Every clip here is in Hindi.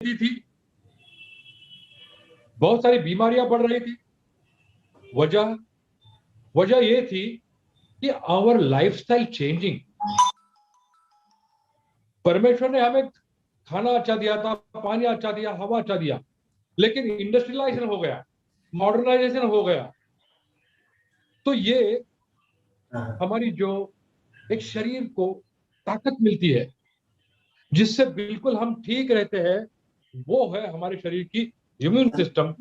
बढ़ती थी, बहुत सारी बीमारियां बढ़ रही थी। वजह वजह ये थी कि आवर लाइफस्टाइल चेंजिंग। परमेश्वर ने हमें खाना अच्छा दिया था, पानी अच्छा दिया, हवा अच्छा दिया, लेकिन इंडस्ट्रियलाइजेशन हो गया, मॉडर्नाइजेशन हो गया, तो ये हमारी जो एक शरीर को ताकत मिलती है जिससे बिल्कुल हम ठीक रहते हैं, वो है हमारे शरीर की इम्यून सिस्टम,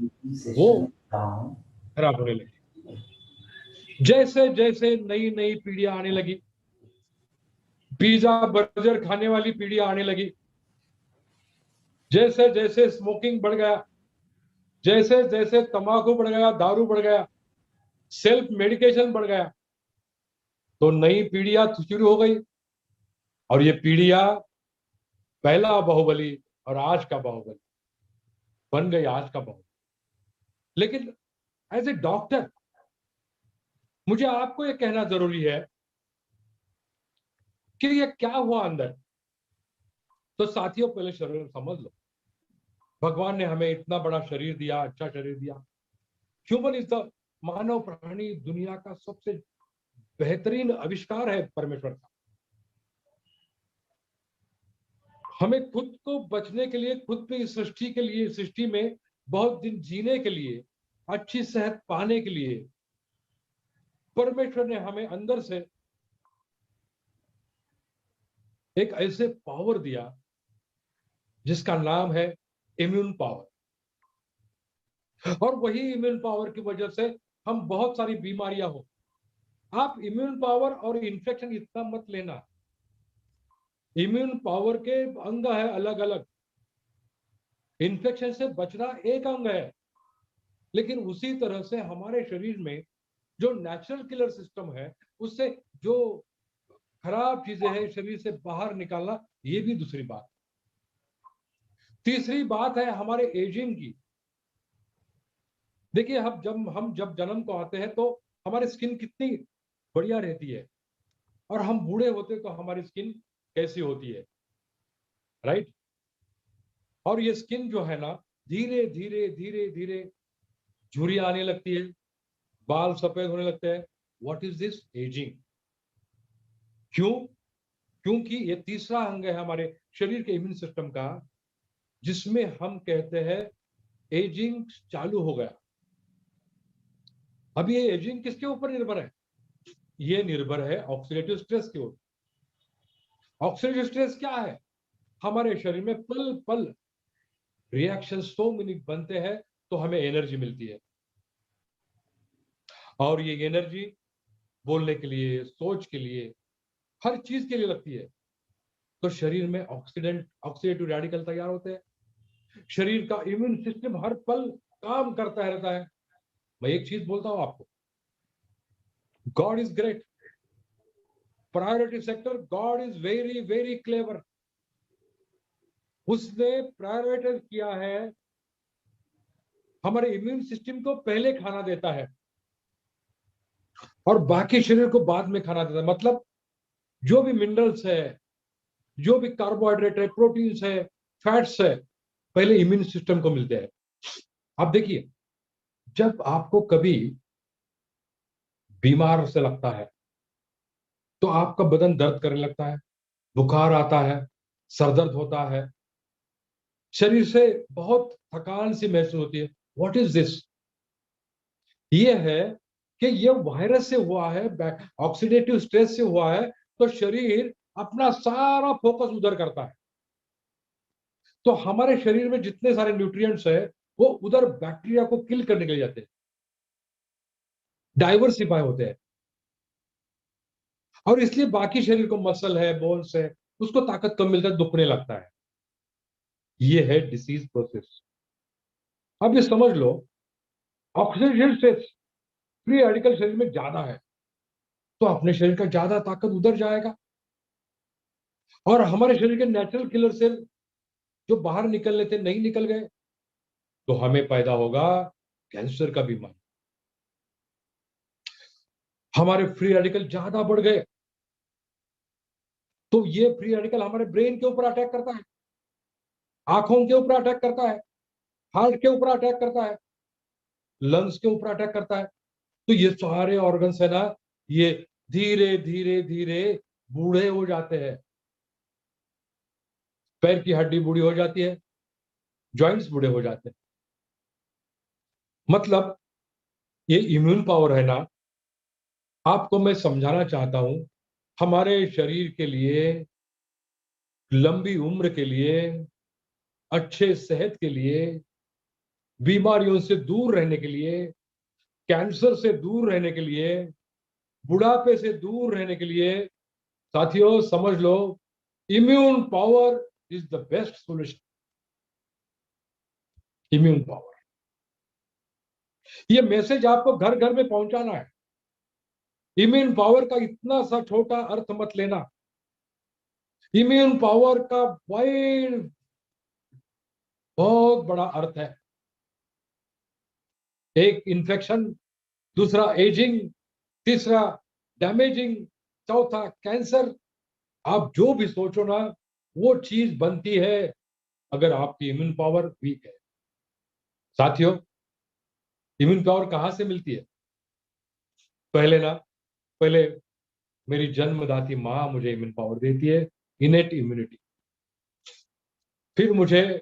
वो खराब होने लगी। जैसे जैसे नई नई पीढ़ियां आने लगी, पिज्जा बर्गर खाने वाली पीढ़ियां आने लगी, जैसे जैसे स्मोकिंग बढ़ गया, जैसे जैसे तंबाकू बढ़ गया, दारू बढ़ गया, सेल्फ मेडिकेशन बढ़ गया, तो नई पीढ़ियां शुरू हो गई। और ये पीढ़ियां पहला बाहुबली और आज का बाहुबली बन गई, आज का बाहुबली। लेकिन एज ए डॉक्टर मुझे आपको ये कहना जरूरी है कि ये क्या हुआ अंदर। तो साथियों, पहले शरीर समझ लो। भगवान ने हमें इतना बड़ा शरीर दिया, अच्छा शरीर दिया। ह्यूमन इज द, मानव प्राणी दुनिया का सबसे बेहतरीन आविष्कार है परमेश्वर का। हमें खुद को बचने के लिए, खुद पे इस सृष्टि के लिए, सृष्टि में बहुत दिन जीने के लिए, अच्छी सेहत पाने के लिए परमेश्वर ने हमें अंदर से एक ऐसे पावर दिया जिसका नाम है इम्यून पावर। और वही इम्यून पावर की वजह से हम बहुत सारी बीमारियां हो। आप इम्यून पावर और इन्फेक्शन इतना मत लेना। इम्यून पावर के अंग है अलग अलग, इन्फेक्शन से बचना एक अंग है। लेकिन उसी तरह से हमारे शरीर में जो नेचुरल किलर सिस्टम है, उससे जो खराब चीजें हैं शरीर से बाहर निकालना, ये भी दूसरी बात। तीसरी बात है हमारे एजिंग की। देखिए, हम जब जन्म को आते हैं तो हमारी स्किन कितनी बढ़िया रहती है, और हम बूढ़े होते तो हमारी स्किन कैसी होती है, राइट। और ये स्किन जो है ना, धीरे धीरे धीरे धीरे झुर्रियां आने लगती है, बाल सफेद होने लगते हैं। What is this? एजिंग। क्यों? क्योंकि ये तीसरा अंग है हमारे शरीर के इम्यून सिस्टम का, जिसमें हम कहते हैं एजिंग चालू हो गया। अब ये एजिंग किसके ऊपर निर्भर है? ये निर्भर है ऑक्सीडेटिव स्ट्रेस के ऊपर। ऑक्सीडेटिव स्ट्रेस क्या है? हमारे शरीर में पल पल रिएक्शन सो मेनी बनते हैं, तो हमें एनर्जी मिलती है। और ये एनर्जी बोलने के लिए, सोच के लिए, हर चीज के लिए लगती है। तो शरीर में ऑक्सीडेटिव रेडिकल तैयार होते हैं। शरीर का इम्यून सिस्टम हर पल काम करता रहता है। मैं एक चीज बोलता हूं आपको, God is great. Priority sector, God is very very clever. उसने प्रायोरिटाइज किया है, हमारे इम्यून सिस्टम को पहले खाना देता है और बाकी शरीर को बाद में खाना देता है। मतलब जो भी मिनरल्स है, जो भी कार्बोहाइड्रेट है, प्रोटीन्स है, फैट्स है, पहले इम्यून सिस्टम को मिलते हैं। आप देखिए, जब आपको कभी बीमार से लगता है तो आपका बदन दर्द करने लगता है, बुखार आता है, सरदर्द होता है, शरीर से बहुत थकान सी महसूस होती है। What is this? ये है कि ये वायरस से हुआ है, ऑक्सीडेटिव स्ट्रेस से हुआ है। तो शरीर अपना सारा फोकस उधर करता है। तो हमारे शरीर में जितने सारे न्यूट्रिएंट्स है, वो उधर बैक्टीरिया को किल करने के लिए जाते हैं, डाइवर्सिफाई होते हैं। और इसलिए बाकी शरीर को, मसल है, बोन्स है, उसको ताकत कम मिलता है, दुखने लगता है। ये है डिसीज प्रोसेस। अब ये समझ लो, ऑक्सीडेशन से फ्री रेडिकल शरीर में ज्यादा है, तो अपने शरीर का ज्यादा ताकत उधर जाएगा। और हमारे शरीर के नेचुरल किलर सेल जो बाहर निकलने थे, नहीं निकल गए, तो हमें पैदा होगा कैंसर का बीमारी। हमारे फ्री रेडिकल ज्यादा बढ़ गए, तो ये फ्री रेडिकल हमारे ब्रेन के ऊपर अटैक करता है। आंखों के ऊपर अटैक करता है, हार्ट के ऊपर अटैक करता है, लंग्स के ऊपर अटैक करता है। तो ये सारे ऑर्गन्स है ना, ये धीरे धीरे धीरे बूढ़े हो जाते हैं। पैर की हड्डी बूढ़ी हो जाती है, जॉइंट्स बूढ़े हो जाते हैं। मतलब ये इम्यून पावर है ना, आपको मैं समझाना चाहता हूं, हमारे शरीर के लिए, लंबी उम्र के लिए, अच्छे सेहत के लिए, बीमारियों से दूर रहने के लिए, कैंसर से दूर रहने के लिए, बुढ़ापे से दूर रहने के लिए, साथियों समझ लो, immune power is the best solution. Immune power, ये मैसेज आपको घर घर में पहुंचाना है। इम्यून पावर का इतना सा छोटा अर्थ मत लेना। इम्यून पावर का वाइड, बहुत बड़ा अर्थ है। एक इन्फेक्शन, दूसरा एजिंग, तीसरा डैमेजिंग, चौथा कैंसर। आप जो भी सोचो ना, वो चीज बनती है अगर आपकी इम्यून पावर वीक है। साथियों, इम्यून पावर कहां से मिलती है? पहले ना, पहले मेरी जन्मदाती माँ मुझे इम्यून पावर देती है, इनेट इम्यूनिटी। फिर मुझे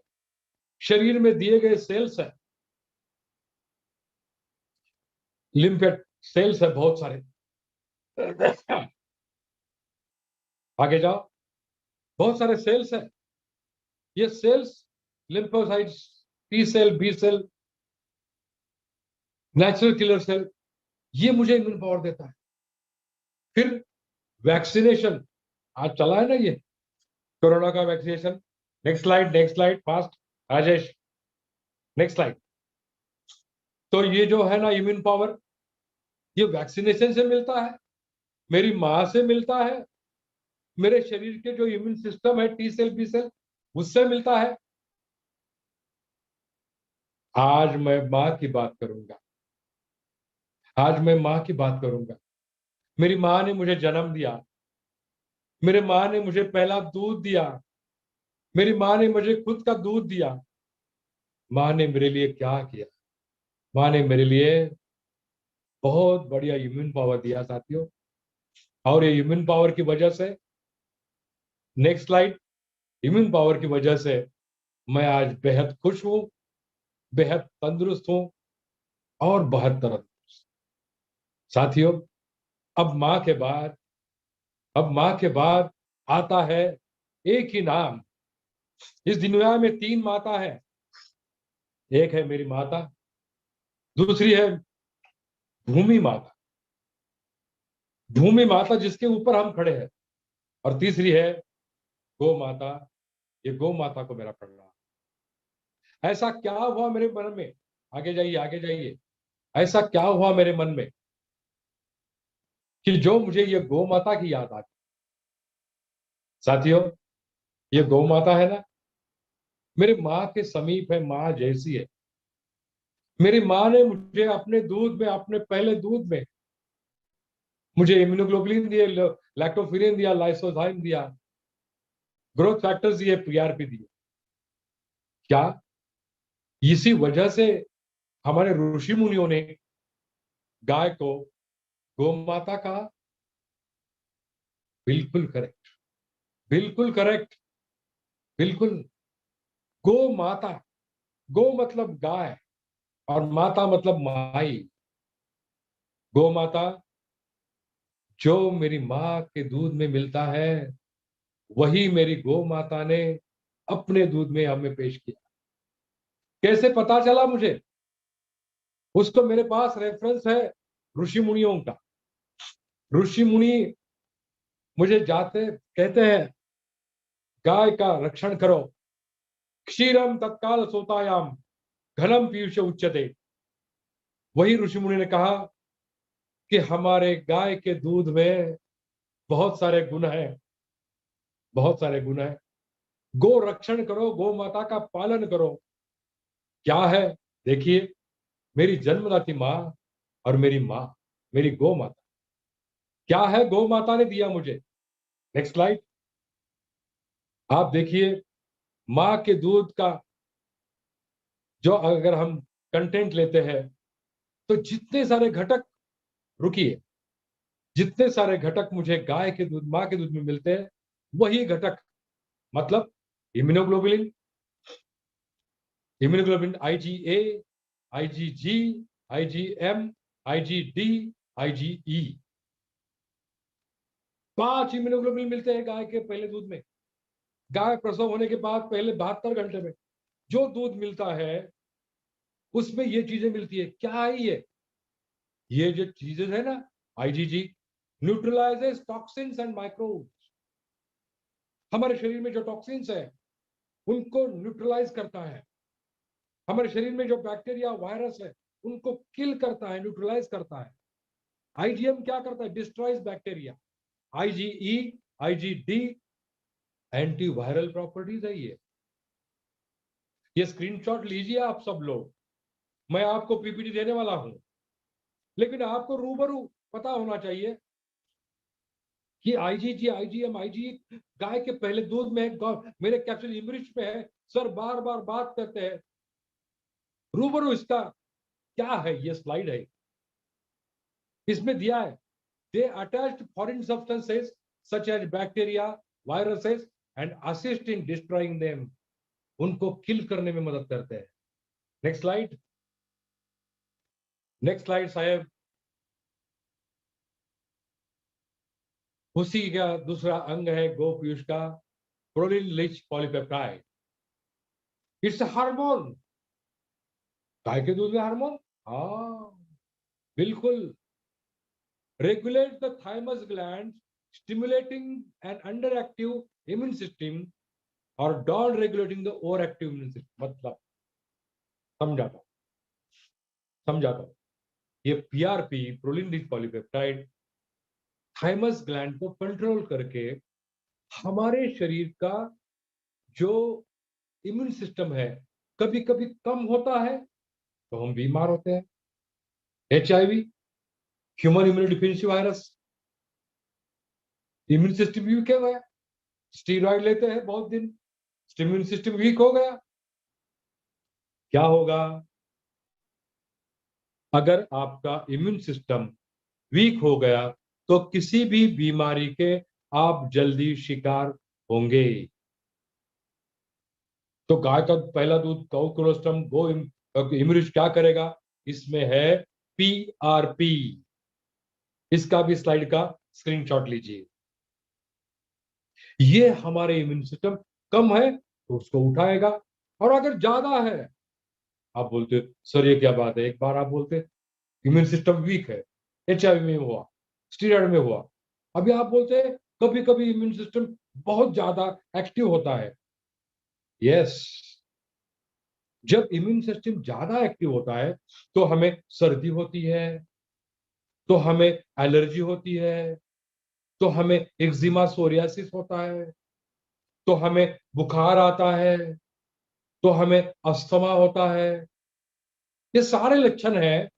शरीर में दिए गए सेल्स है, लिम्फेट सेल्स है बहुत सारे। आगे जाओ, बहुत सारे सेल्स है। ये cells, lymphocytes, T cell, B cell, natural killer cell, ये मुझे इम्यून पावर देता है। फिर वैक्सीनेशन, आज चला है ना ये कोरोना का vaccination. Next slide, next slide, fast Rajesh, next slide. तो ये जो है ना इम्यून पावर, ये वैक्सीनेशन से मिलता है, मेरी माँ से मिलता है, मेरे शरीर के जो इम्यून सिस्टम है, टी सेल, बी सेल, उससे मिलता है। आज मैं माँ की बात करूंगा, आज मैं माँ की बात करूंगा। मेरी माँ ने मुझे जन्म दिया, मेरे माँ ने मुझे पहला दूध दिया, मेरी माँ ने मुझे खुद का दूध दिया। माँ ने मेरे लिए क्या किया? माँ ने मेरे लिए बहुत बढ़िया इम्यून पावर दिया साथियों। और ये इम्यून पावर की वजह से, नेक्स्ट स्लाइड, इम्यून पावर की वजह से मैं आज बेहद खुश हूं, बेहद तंदुरुस्त हूं और बहुत तंदुरुस्त। साथियों, अब माँ के बाद, अब माँ के बाद आता है एक ही नाम। इस दुनिया में तीन माता है। एक है मेरी माता, दूसरी है भूमि माता, भूमि माता जिसके ऊपर हम खड़े हैं, और तीसरी है गौ माता। ये गौ माता को मेरा प्रणाम। ऐसा क्या हुआ मेरे मन में, आगे जाइए, आगे जाइए, ऐसा क्या हुआ मेरे मन में कि जो मुझे ये गौ माता की याद आ गई। साथियों, ये गौ माता है ना, मेरी माँ के समीप है, माँ जैसी है। मेरी माँ ने मुझे अपने दूध में, अपने पहले दूध में मुझे इम्यूनोग्लोबुलिन दिए, लैक्टोफिरिन दिया, लाइसोजाइम दिया, ग्रोथ फैक्टर्स दिए, पीआरपी दिए। क्या इसी वजह से हमारे ऋषि मुनियों ने गाय को गौ माता कहा? बिल्कुल करेक्ट, बिल्कुल करेक्ट, बिल्कुल। गौ माता, गौ मतलब गाय, और माता मतलब माई। गौ माता, जो मेरी माँ के दूध में मिलता है, वही मेरी गौ माता ने अपने दूध में हमें पेश किया। कैसे पता चला मुझे? उसको मेरे पास रेफरेंस है ऋषि मुनियों का। ऋषि मुनि मुझे जाते कहते हैं, गाय का रक्षण करो, क्षीरम तत्काल सोतायाम, घनम पीयूष उच्यते। वही ऋषि मुनि ने कहा कि हमारे गाय के दूध में बहुत सारे गुण हैं, बहुत सारे गुण हैं। गो रक्षण करो, गो माता का पालन करो। क्या है? देखिए, मेरी जन्मदाती माँ और मेरी माँ, मेरी गौ माता, क्या है गौ माता ने दिया मुझे? नेक्स्ट स्लाइड, आप देखिए, माँ के दूध का जो अगर हम कंटेंट लेते हैं तो जितने सारे घटक, रुकिए, जितने सारे घटक मुझे गाय के दूध, माँ के दूध में मिलते हैं, वही घटक मतलब immunoglobulin, immunoglobulin IgA, IgG, IgM, IgD, IgE, 5 immunoglobulin मिलते हैं गाय के पहले दूध में। गाय प्रसव होने के बाद पहले 72 घंटे में जो दूध मिलता है उसमें ये चीजें मिलती है। क्या है ये जो चीजें है ना, IgG neutralises toxins and microbes. हमारे शरीर में जो टॉक्सिन्स है उनको न्यूट्रलाइज करता है। हमारे शरीर में जो बैक्टीरिया वायरस है उनको किल करता है, न्यूट्रलाइज करता है। IgM क्या करता है? Destroys bacteria. IgE, IgD antiviral properties है ये स्क्रीनशॉट लीजिए आप सब लोग। मैं आपको PPT देने वाला हूं, लेकिन आपको रूबरू पता होना चाहिए कि IgG, IgM, IgE गाय के पहले दूध में, मेरे कैप्सूल इमरिच में है। सर बार बार बात करते हैं, रूबरू इसका क्या है? ये स्लाइड है, इसमें दिया है। They attached foreign substances such as bacteria, viruses and assist in destroying them. उनको किल करने में मदद करते हैं। नेक्स्ट स्लाइड, नेक्स्ट स्लाइड साहब। उसी का दूसरा अंग है गोपीयूष का proline rich polypeptide. It's hormone. गाय के दूध में हार्मोन, हाँ बिल्कुल। Regulate the thymus gland, stimulating an under active immune system और down regulating the over active immune system. मतलब समझाता हूं, समझाता हूं। ये PRP proline rich polypeptide thymus gland को कंट्रोल करके हमारे शरीर का जो इम्यून सिस्टम है कभी कभी कम होता है तो हम बीमार होते हैं। HIV, human immunodeficiency virus, immune system weak हो गया, स्टीरॉइड लेते हैं बहुत दिन, इम्यून सिस्टम वीक हो गया। क्या होगा अगर आपका इम्यून सिस्टम वीक हो गया? तो किसी भी बीमारी के आप जल्दी शिकार होंगे। तो गाय का पहला दूध, गौ कोलोस्ट्रम, गो इम्यूनिश क्या करेगा? इसमें है PRP। इसका भी स्लाइड का स्क्रीनशॉट लीजिए। ये हमारे इम्यून सिस्टम कम है तो उसको उठाएगा, और अगर ज्यादा है, आप बोलते सर ये क्या बात है, एक बार आप बोलते इम्यून सिस्टम वीक है, HIV में हुआ, स्टीरॉयड में हुआ, अभी आप बोलते कभी कभी इम्यून सिस्टम बहुत ज्यादा एक्टिव होता है। यस, जब इम्यून सिस्टम ज्यादा एक्टिव होता है तो हमें सर्दी होती है, तो हमें एलर्जी होती है, तो हमें एक्जिमा सोरियासिस होता है, तो हमें बुखार आता है, तो हमें अस्थमा होता है। ये सारे लक्षण हैं,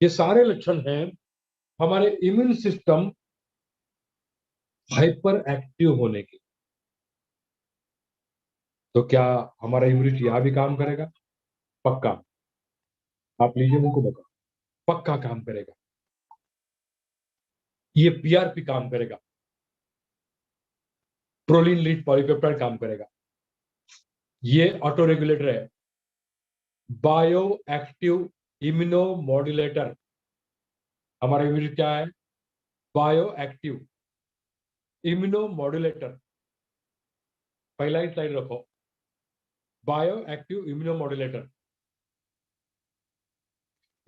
ये सारे लक्षण हैं हमारे इम्यून सिस्टम हाइपर एक्टिव होने की। तो क्या हमारा इम्यूनिटी यहां भी काम करेगा? पक्का। आप लीजिए, मुझको बताओ, पक्का काम करेगा। ये PRP काम करेगा, प्रोलिन रिच पॉलीपेप्टाइड काम करेगा। ये ऑटो रेगुलेटर है, बायो एक्टिव इम्यूनोमॉड्यूलेटर। हमारा इम्यूनिटी क्या है? Bio active इम्यूनोमॉड्यूलेटर। पहला ही स्लाइड रखो, bio active इम्यूनोमॉड्यूलेटर।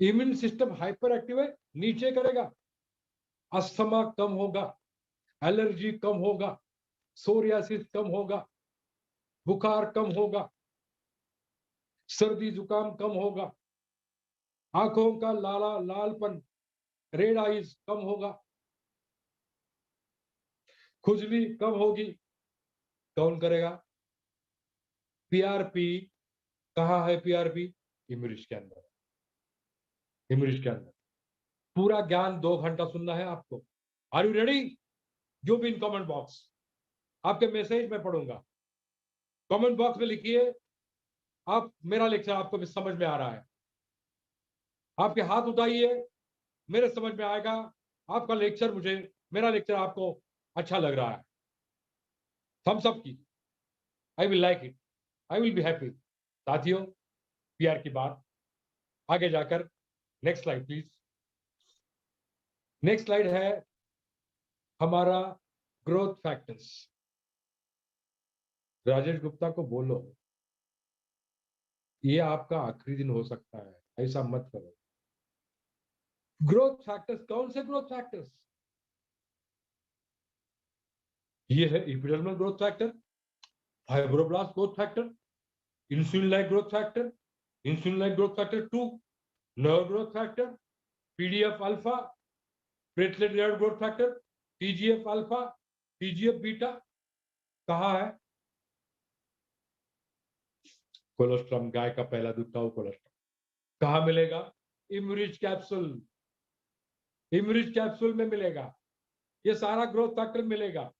Immune system hyper active है, नीचे करेगा, अस्थमा कम होगा, एलर्जी कम होगा, सोरियासिस कम होगा, बुखार कम होगा, सर्दी जुकाम कम होगा, आंखों का लालपन, रेड आइज कम होगा, खुजली कम होगी। कौन करेगा? PRP। कहाँ है PRP? इम्यूनिश के अंदर, इम्यूनिश के अंदर। पूरा ज्ञान 2 घंटा सुनना है आपको। Are you ready? You be in comment box, आपके मैसेज में पढ़ूंगा। कमेंट बॉक्स में लिखिए आप मेरा लेक्चर आपको भी समझ में आ रहा है। आपके हाथ उठाइए, मेरे समझ में आएगा आपका लेक्चर, मुझे मेरा लेक्चर आपको अच्छा लग रहा है। थम्स अप की, I will like it, I will be happy. साथियों, पीआर की बात आगे जाकर, next slide please. Next slide है हमारा ग्रोथ फैक्टर्स। राजेश गुप्ता को बोलो ये आपका आखिरी दिन हो सकता है, ऐसा मत करो। ग्रोथ फैक्टर्स, कौन से ग्रोथ फैक्टर्स? ये है epidermal growth factor, fibroblast growth factor, insulin like growth factor, insulin like growth factor 2, nerve growth factor, PDF alpha, platelet derived growth factor, TGF alpha, TGF beta. कहाँ है? कोलोस्ट्रम, गाय का पहला दूध का कोलोस्ट्रम कहाँ मिलेगा? इमरिच कैप्सूल, इमरिच कैप्सूल में मिलेगा। ये सारा ग्रोथ फैक्टर मिलेगा।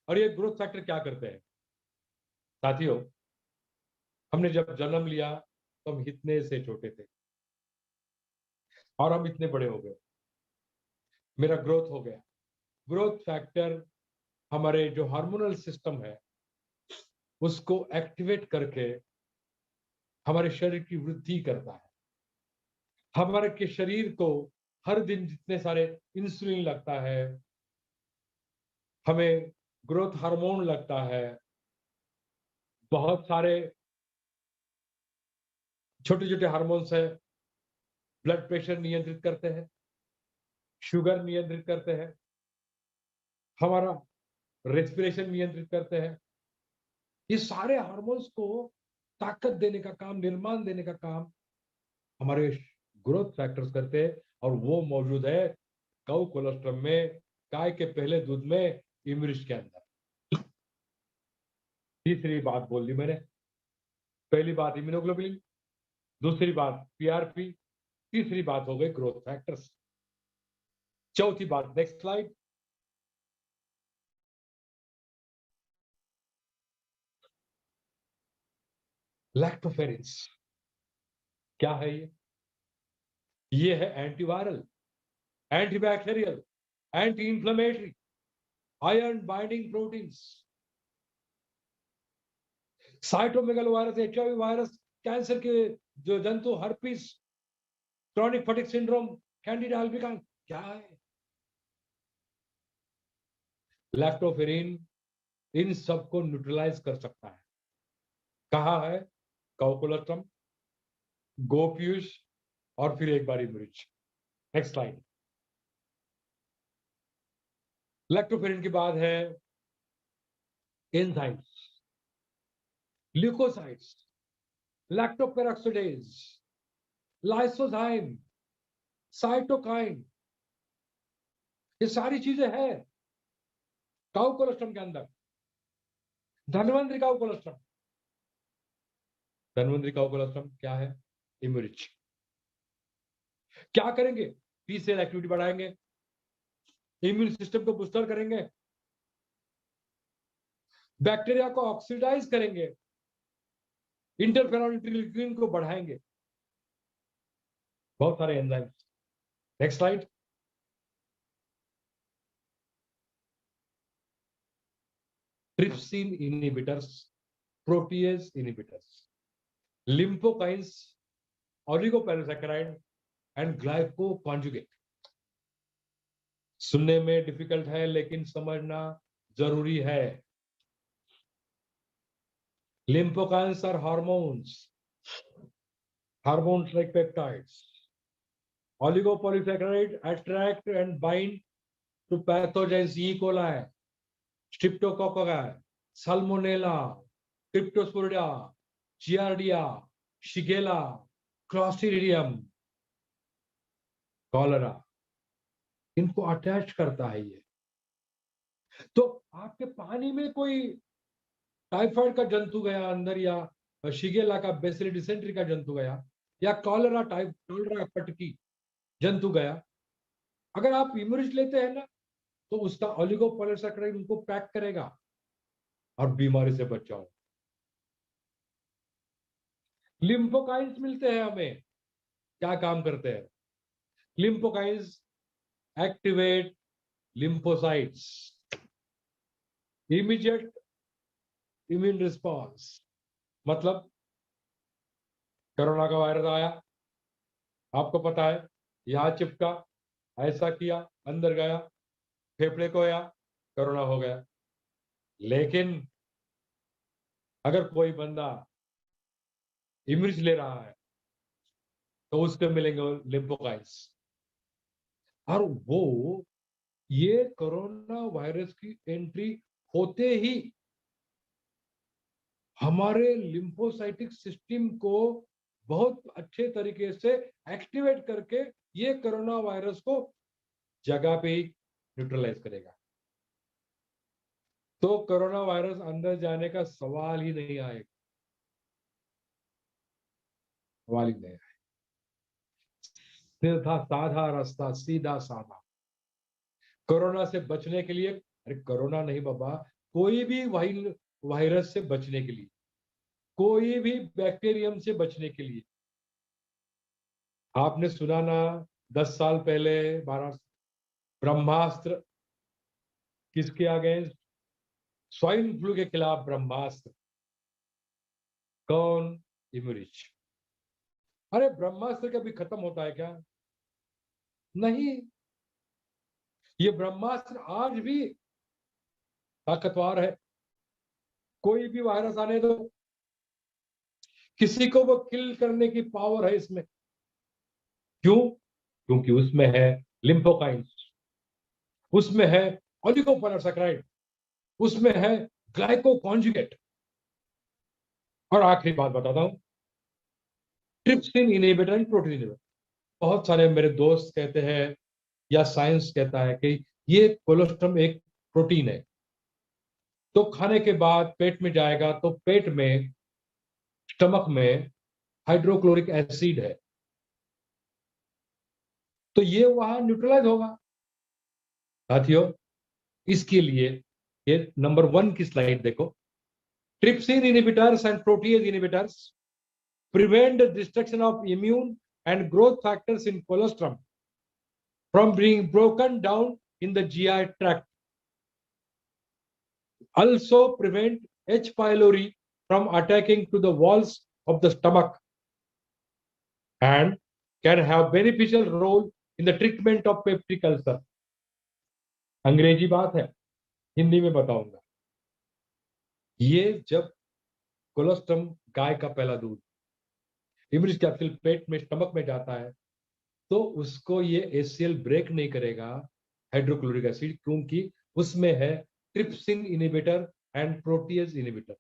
और ये ग्रोथ फैक्टर क्या करते हैं साथियों? हमने जब जन्म लिया तो हम इतने से छोटे थे और हम इतने बड़े हो गए, मेरा ग्रोथ हो गया। ग्रोथ फैक्टर हमारे जो हार्मोनल सिस्टम है उसको एक्टिवेट करके हमारे शरीर की वृद्धि करता है। हमारे के शरीर को हर दिन जितने सारे इंसुलिन लगता है, हमें ग्रोथ हार्मोन लगता है, बहुत सारे छोटे छोटे हार्मोन्स है, ब्लड प्रेशर नियंत्रित करते हैं, शुगर नियंत्रित करते हैं, हमारा रेस्पिरेशन नियंत्रित करते हैं। ये सारे हार्मोन्स को ताकत देने का काम, निर्माण देने का काम हमारे ग्रोथ फैक्टर्स करते हैं। और वो मौजूद है गौ कोलोस्ट्रम में, गाय के पहले दूध में, इमरिश के अंदर। तीसरी बात बोल दी मैंने। पहली बात इम्यूनोग्लोबुलिन, दूसरी बात पीआरपी, तीसरी बात हो गई ग्रोथ फैक्टर्स। चौथी बात, नेक्स्ट स्लाइड। लैक्टोफेरिन्स क्या है ये है antiviral, antibacterial, anti inflammatory, iron binding proteins. Cytomegalovirus, HIV virus, cancer के जो जंतु, herpes, chronic fatigue syndrome, candida albicans, क्या है? लैक्टोफेरिन इन सबको न्यूट्रलाइज कर सकता है। कहा है? काउकोलस्ट्रम, गोपीयूष और फिर एक बार इमरिच। Next slide. लैक्टोफेरिन के बाद है enzymes, leukocytes, lactoperoxidase, lysozyme, cytokine. ये सारी चीजें हैं काउ कोलेस्ट्रॉम के अंदर। Dhanvantari cow colostrum, Dhanvantari cow colostrum क्या है? इमरिच। क्या करेंगे? टी सेल एक्टिविटी बढ़ाएंगे, इम्यून सिस्टम को बूस्टर करेंगे, बैक्टीरिया को ऑक्सीडाइज करेंगे, इंटरफेरॉन इंटरल्यूकिन को बढ़ाएंगे, बहुत सारे enzymes. Next slide. Trypsin inhibitors, protease inhibitors, lymphokines, oligopolysaccharide and glycoconjugate. सुनने में डिफिकल्ट है लेकिन समझना जरूरी है। Lymphokines are hormones, hormones like peptides. Oligopolysaccharide attract and bind to pathogens E. coli, Streptococcus, Salmonella, Cryptosporidia, Giardia, Shigella, Clostridium, cholera. इनको अटैच करता है ये। तो आपके पानी में कोई टाइफाइड का जंतु गया अंदर, या शिगेला का, बेसिलस डिसेंट्री का जंतु गया, या कॉलरा टाइप, कॉलरा पटकी जंतु गया, अगर आप इमरिच लेते हैं ना तो उसका ओलिगोपॉलीसैकेराइड उनको पैक करेगा और बीमारी से बच जाओ। लिम्फोकाइंस मिलते हैं हमें, क्या काम करते हैं? Lymphokines activate lymphocytes, immediate immune response. मतलब कोरोना का वायरस आया, आपको पता है, यहां चिपका, ऐसा किया, अंदर गया, फेफड़े को आया, कोरोना हो गया। लेकिन अगर कोई बंदा इम्यूनिटी ले रहा है तो उसको मिलेंगे लिम्फोकाइंस, और वो ये कोरोना वायरस की एंट्री होते ही हमारे लिम्फोसाइटिक सिस्टम को बहुत अच्छे तरीके से एक्टिवेट करके ये कोरोना वायरस को जगह पे ही न्यूट्रलाइज करेगा। तो कोरोना वायरस अंदर जाने का सवाल ही नहीं आएगा, सवाल ही नहीं आएगा। सीधा साधा रास्ता, सीधा साधा। कोरोना से बचने के लिए, अरे कोरोना नहीं बाबा, कोई भी वायरस से बचने के लिए, कोई भी बैक्टीरियम से बचने के लिए, आपने सुना ना 10 साल पहले 12 ब्रह्मास्त्र किसके अगेंस्ट? स्वाइन फ्लू के खिलाफ ब्रह्मास्त्र। कौन? इमरिच। अरे ब्रह्मास्त्र कभी खत्म होता है क्या? नहीं। ये ब्रह्मास्त्र आज भी ताकतवर है। कोई भी वायरस आने दो, किसी को वो किल करने की पावर है इसमें। क्यों? क्योंकि उसमें है लिम्फोकाइंस, उसमें है ओलिगोपॉलीसैकेराइड, उसमें है ग्लाइकोकॉन्जुगेट। और आखिरी बात बताता हूं, trypsin inhibitor and protein inhibitor. बहुत सारे मेरे दोस्त कहते हैं या साइंस कहता है कि ये कोलोस्ट्रम एक प्रोटीन है, तो खाने के बाद पेट में जाएगा तो पेट में, स्टमक में हाइड्रोक्लोरिक एसिड है, तो ये वहां न्यूट्रलाइज होगा। साथियों, इसके लिए ये नंबर 1 की स्लाइड देखो। Trypsin inhibitors and protease inhibitors prevent the destruction of immune and growth factors in colostrum from being broken down in the GI tract. Also prevent H. pylori from attacking to the walls of the stomach and can have beneficial role in the treatment of peptic ulcer. अंग्रेजी बात है, हिंदी में बताऊंगा। ये जब कोलोस्ट्रम, गाय का पहला दूध, इम्यूनिटी कैप्सूल पेट में, स्टमक में जाता है, तो उसको ये एचसीएल ब्रेक नहीं करेगा हाइड्रोक्लोरिक एसिड, क्योंकि उसमें है trypsin inhibitor and proteases inhibitor.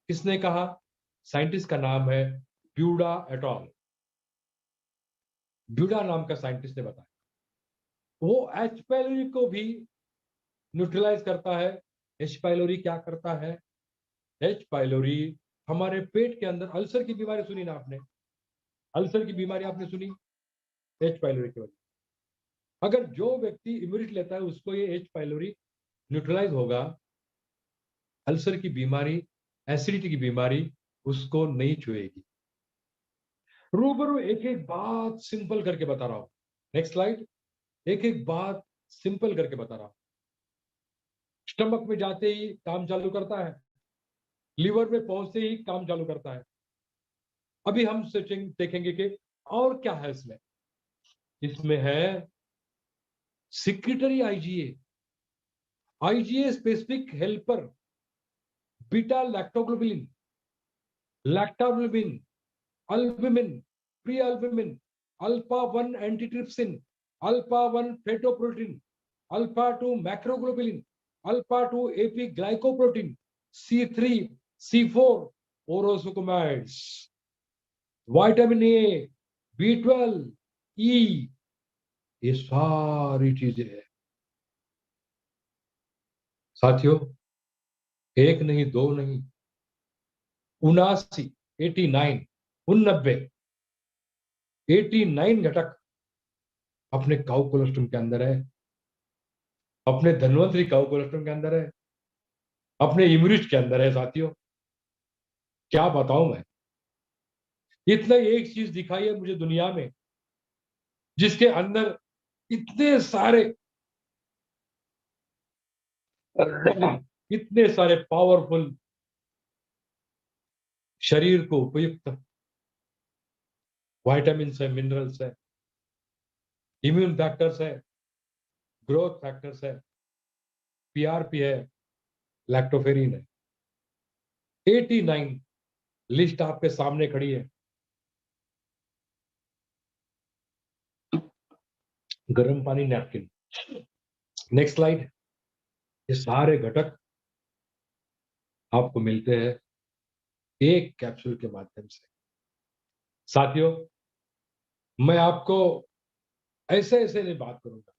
किसने कहा? साइंटिस्ट का नाम है ब्यूडा एटॉल। ब्यूडा नाम का साइंटिस्ट ने बताया। वो एच पाइलोरी को भी न्यूट्रलाइज करता है। एच पाइलोरी क्या करता है? एच पाइलोरी हमारे पेट के अंदर, अल्सर की बीमारी सुनी ना आपने? अल्सर की बीमारी आपने सुनी? एच पाइलोरी की वजह। अगर जो व्यक्ति इम्यूनिटी लेता है उसको ये एच पाइलोरी न्यूट्रलाइज होगा, अल्सर की बीमारी, एसिडिटी की बीमारी उसको नहीं छुएगी। रूबरू एक एक बात सिंपल करके बता रहा हूं। Next slide. एक एक बात सिंपल करके बता रहा हूं। स्टमक में जाते ही काम चालू करता है, लीवर में पहुंचते ही काम चालू करता है। अभी हम सोचेंगे, देखेंगे कि और क्या है इसमें। इसमें है secretory IgA, IgA specific helper, beta lactoglobulin, lactoglobin, albumin, pre albumin, alpha 1 antitrypsin, alpha 1 fetoprotein, alpha 2 macroglobulin, alpha 2 AP glycoprotein, C3, C4 orosomucoids, vitamin A, B12, E, ये सारी चीजें हैं साथियों। एक नहीं, दो नहीं, 79, 89, 89, 89 घटक अपने काउ कोलोस्ट्रम के अंदर है, अपने धन्वंतरी काउ कोलोस्ट्रम के अंदर है, अपने इम्यूनिट के अंदर है। साथियों, क्या बताऊं मैं। इतना एक चीज दिखाई है मुझे दुनिया में जिसके अंदर इतने सारे इतने सारे पावरफुल शरीर को उपयुक्त विटामिन है, मिनरल्स है, इम्यून फैक्टर्स है, ग्रोथ फैक्टर्स है, पीआरपी है, लैक्टोफेरिन है। 89 लिस्ट आपके सामने खड़ी है। गर्म पानी, नैपकिन। Next slide. ये सारे घटक आपको मिलते हैं एक कैप्सूल के माध्यम से। साथियों, मैं आपको ऐसे ऐसे नहीं बात करूंगा,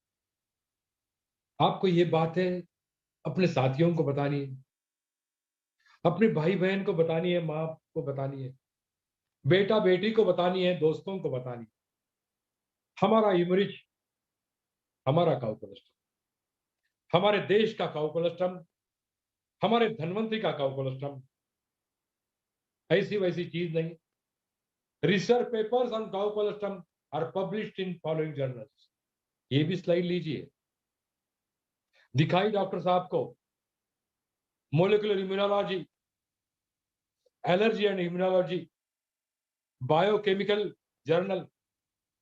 आपको ये बातें अपने साथियों को बतानी है, अपने भाई बहन को बतानी है, माँ को बतानी है, बेटा बेटी को बतानी है, दोस्तों को बतानी है। हमारा यूमरिच, हमारा काउ कोलेस्ट्रॉल, हमारे देश का काउ कोलेस्ट्रॉल, हमारे धनवंतरी का काउ कोलेस्ट्रॉल ऐसी वैसी चीज नहीं। Research papers on cow cholesterol are published in following journals. ये भी स्लाइड लीजिए, दिखाई डॉक्टर साहब को। Molecular immunology, allergy and immunology, biochemical journal,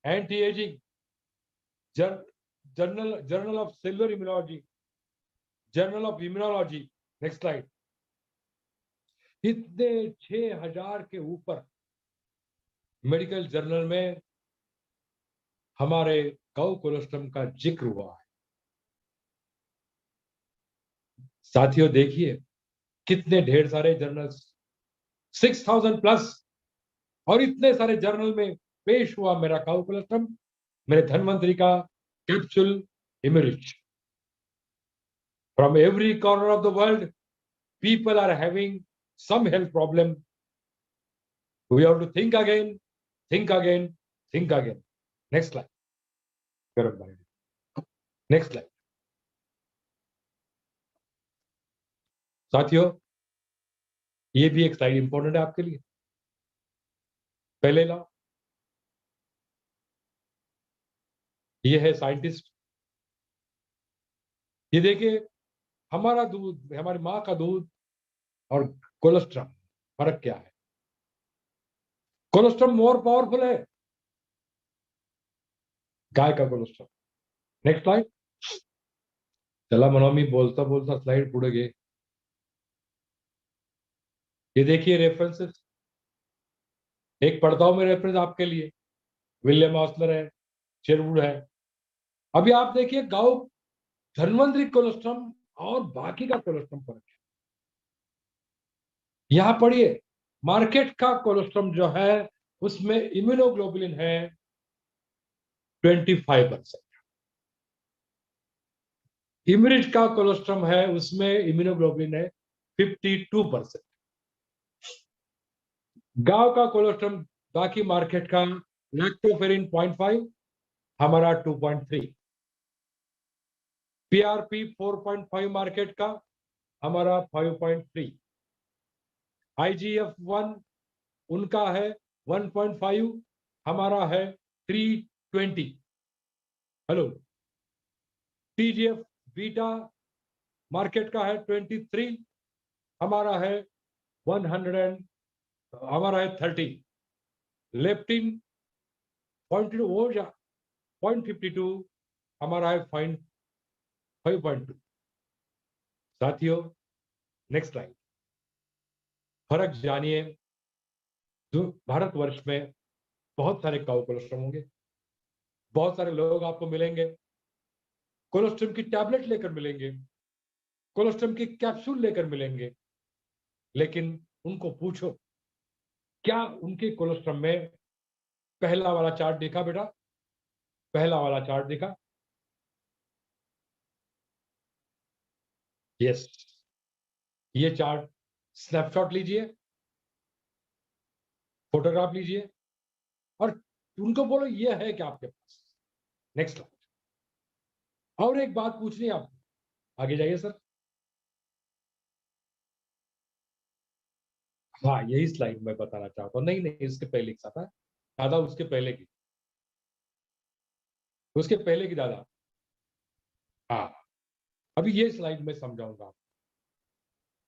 anti aging journal, journal of cellular immunology, journal of immunology. Next slide. इतने 6000 के ऊपर मेडिकल जर्नल में हमारे काउ कोलेस्ट्रॉल का जिक्र हुआ है। साथियों देखिए कितने ढेर सारे जर्नल्स, 6000 प्लस, और इतने सारे जर्नल में पेश हुआ मेरा काउ कोलेस्ट्रॉल, मेरे धनवंतरी का capsule Imrich. From every corner of the world people are having some health problem. We have to think again, think again, think again. Next slide. Next slide. साथियों, ये भी एक स्लाइड इंपॉर्टेंट है आपके लिए। पहले ला, ये है साइंटिस्ट। ये देखिए हमारा दूध, हमारी माँ का दूध और कोलेस्ट्रॉल फर्क क्या है। कोलेस्ट्रॉल मोर पावरफुल है गाय का कोलेस्ट्रॉल। Next slide. चला मनोमी बोलता बोलता स्लाइड पुढे गए। ये देखिए रेफरेंसेस, एक पढ़ता हूं मैं रेफरेंस आपके लिए। विलियम ऑस्लर है, शेरवुड है। अभी आप देखिए गाँव धनवंतरी कोलेस्ट्रॉल और बाकी का कोलेस्ट्रॉल फर्क है। यहां पढ़िए, मार्केट का कोलेस्ट्रॉल जो है उसमें इम्यूनोग्लोबुलिन है 25%। इमरिच का कोलेस्ट्रॉल है उसमें इम्यूनोग्लोबुलिन है 52%। गांव का कोलेस्ट्रॉल बाकी मार्केट का लैक्टोफेरिन 0.5, हमारा 2.3। पीआरपी 4.5 मार्केट का, हमारा 5.3। IGF-1 उनका है 1.5, हमारा है 320। हेलो। TGF बीटा मार्केट का है 23, हमारा है 100, हमारा है 30। लेप्टिन 0.2 हो जा 0.52, हमारा है 5.2। साथियों नेक्स्ट स्लाइड। फर्क जानिए। भारतवर्ष में बहुत सारे काउ कोलेस्ट्रॉल होंगे, बहुत सारे लोग आपको मिलेंगे कोलेस्ट्रॉल की टैबलेट लेकर मिलेंगे, कोलेस्ट्रॉल की कैप्सूल लेकर मिलेंगे, लेकिन उनको पूछो क्या उनके कोलेस्ट्रॉल में पहला वाला चार्ट देखा बेटा, पहला वाला चार्ट देखा? यस। ये चार्ट स्नैपशॉट लीजिए, फोटोग्राफ लीजिए और उनको बोलो ये है क्या आपके पास। Next slide. और एक बात पूछनी है आपको, आगे जाइए सर। हाँ, यही स्लाइड मैं बताना चाहता हूँ। नहीं नहीं, इसके पहले की था दादा, उसके पहले की, उसके पहले की दादा। हाँ, अभी ये स्लाइड मैं समझाऊंगा।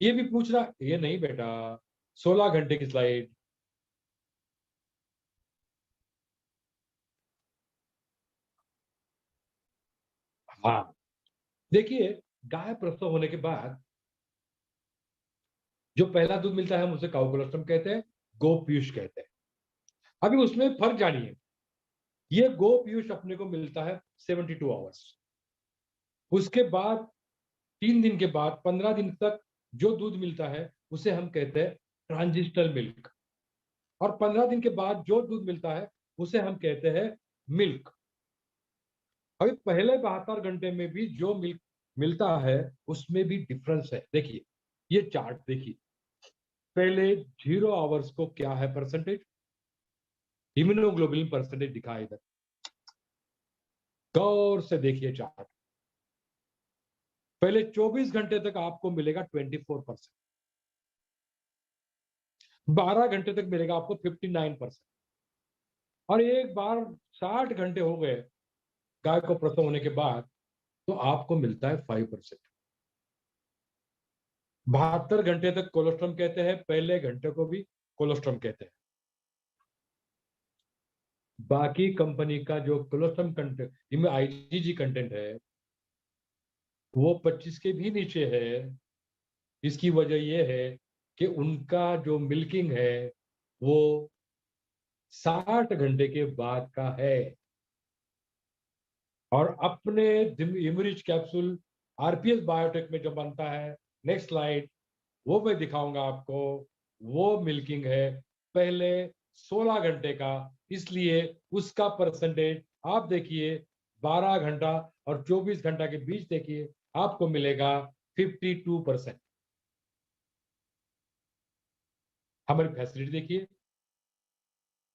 ये भी पूछ रहा, ये नहीं बेटा, 16 घंटे की स्लाइड। हाँ, देखिए, गाय प्रसव होने के बाद जो पहला दूध मिलता है हम उसे काउ कोलोस्ट्रम कहते हैं, गो पीयूष कहते हैं। अभी उसमें फर्क जानिए। ये गो पीयूष अपने को मिलता है 72 आवर्स। उसके बाद 3 दिन के बाद 15 दिन तक जो दूध मिलता है उसे हम कहते हैं ट्रांजिशनल मिल्क। और 15 दिन के बाद जो दूध मिलता है उसे हम कहते हैं मिल्क। अभी पहले 72 घंटे में भी जो मिल्क मिलता है उसमें भी डिफरेंस है। देखिए, ये चार्ट देखिए। पहले 0 आवर्स को क्या है परसेंटेज, इम्यूनोग्लोबुलिन परसेंटेज दिखा है इधर। गौर से देखिए चार्ट। पहले 24 घंटे तक आपको मिलेगा 24%, 12 घंटे तक मिलेगा आपको 59%। और एक बार 60 घंटे हो गए गाय को प्रसव होने के बाद तो आपको मिलता है 5%। 72 घंटे तक कोलोस्ट्रम कहते हैं, पहले घंटे को भी कोलोस्ट्रम कहते हैं। बाकी कंपनी का जो कोलोस्ट्रम कंटेंट, इनमें आईजीजी कंटेंट है, वो 25 के भी नीचे है। इसकी वजह यह है कि उनका जो मिल्किंग है वो 60 घंटे के बाद का है। और अपने इमरिच कैप्सूल आरपीएस बायोटेक में जो बनता है, नेक्स्ट स्लाइड, वो मैं दिखाऊंगा आपको। वो मिल्किंग है पहले 16 घंटे का, इसलिए उसका परसेंटेज आप देखिए 12 घंटा और 24 घंटा के बीच देखिए, आपको मिलेगा 52%। हमारी फैसिलिटी देखिए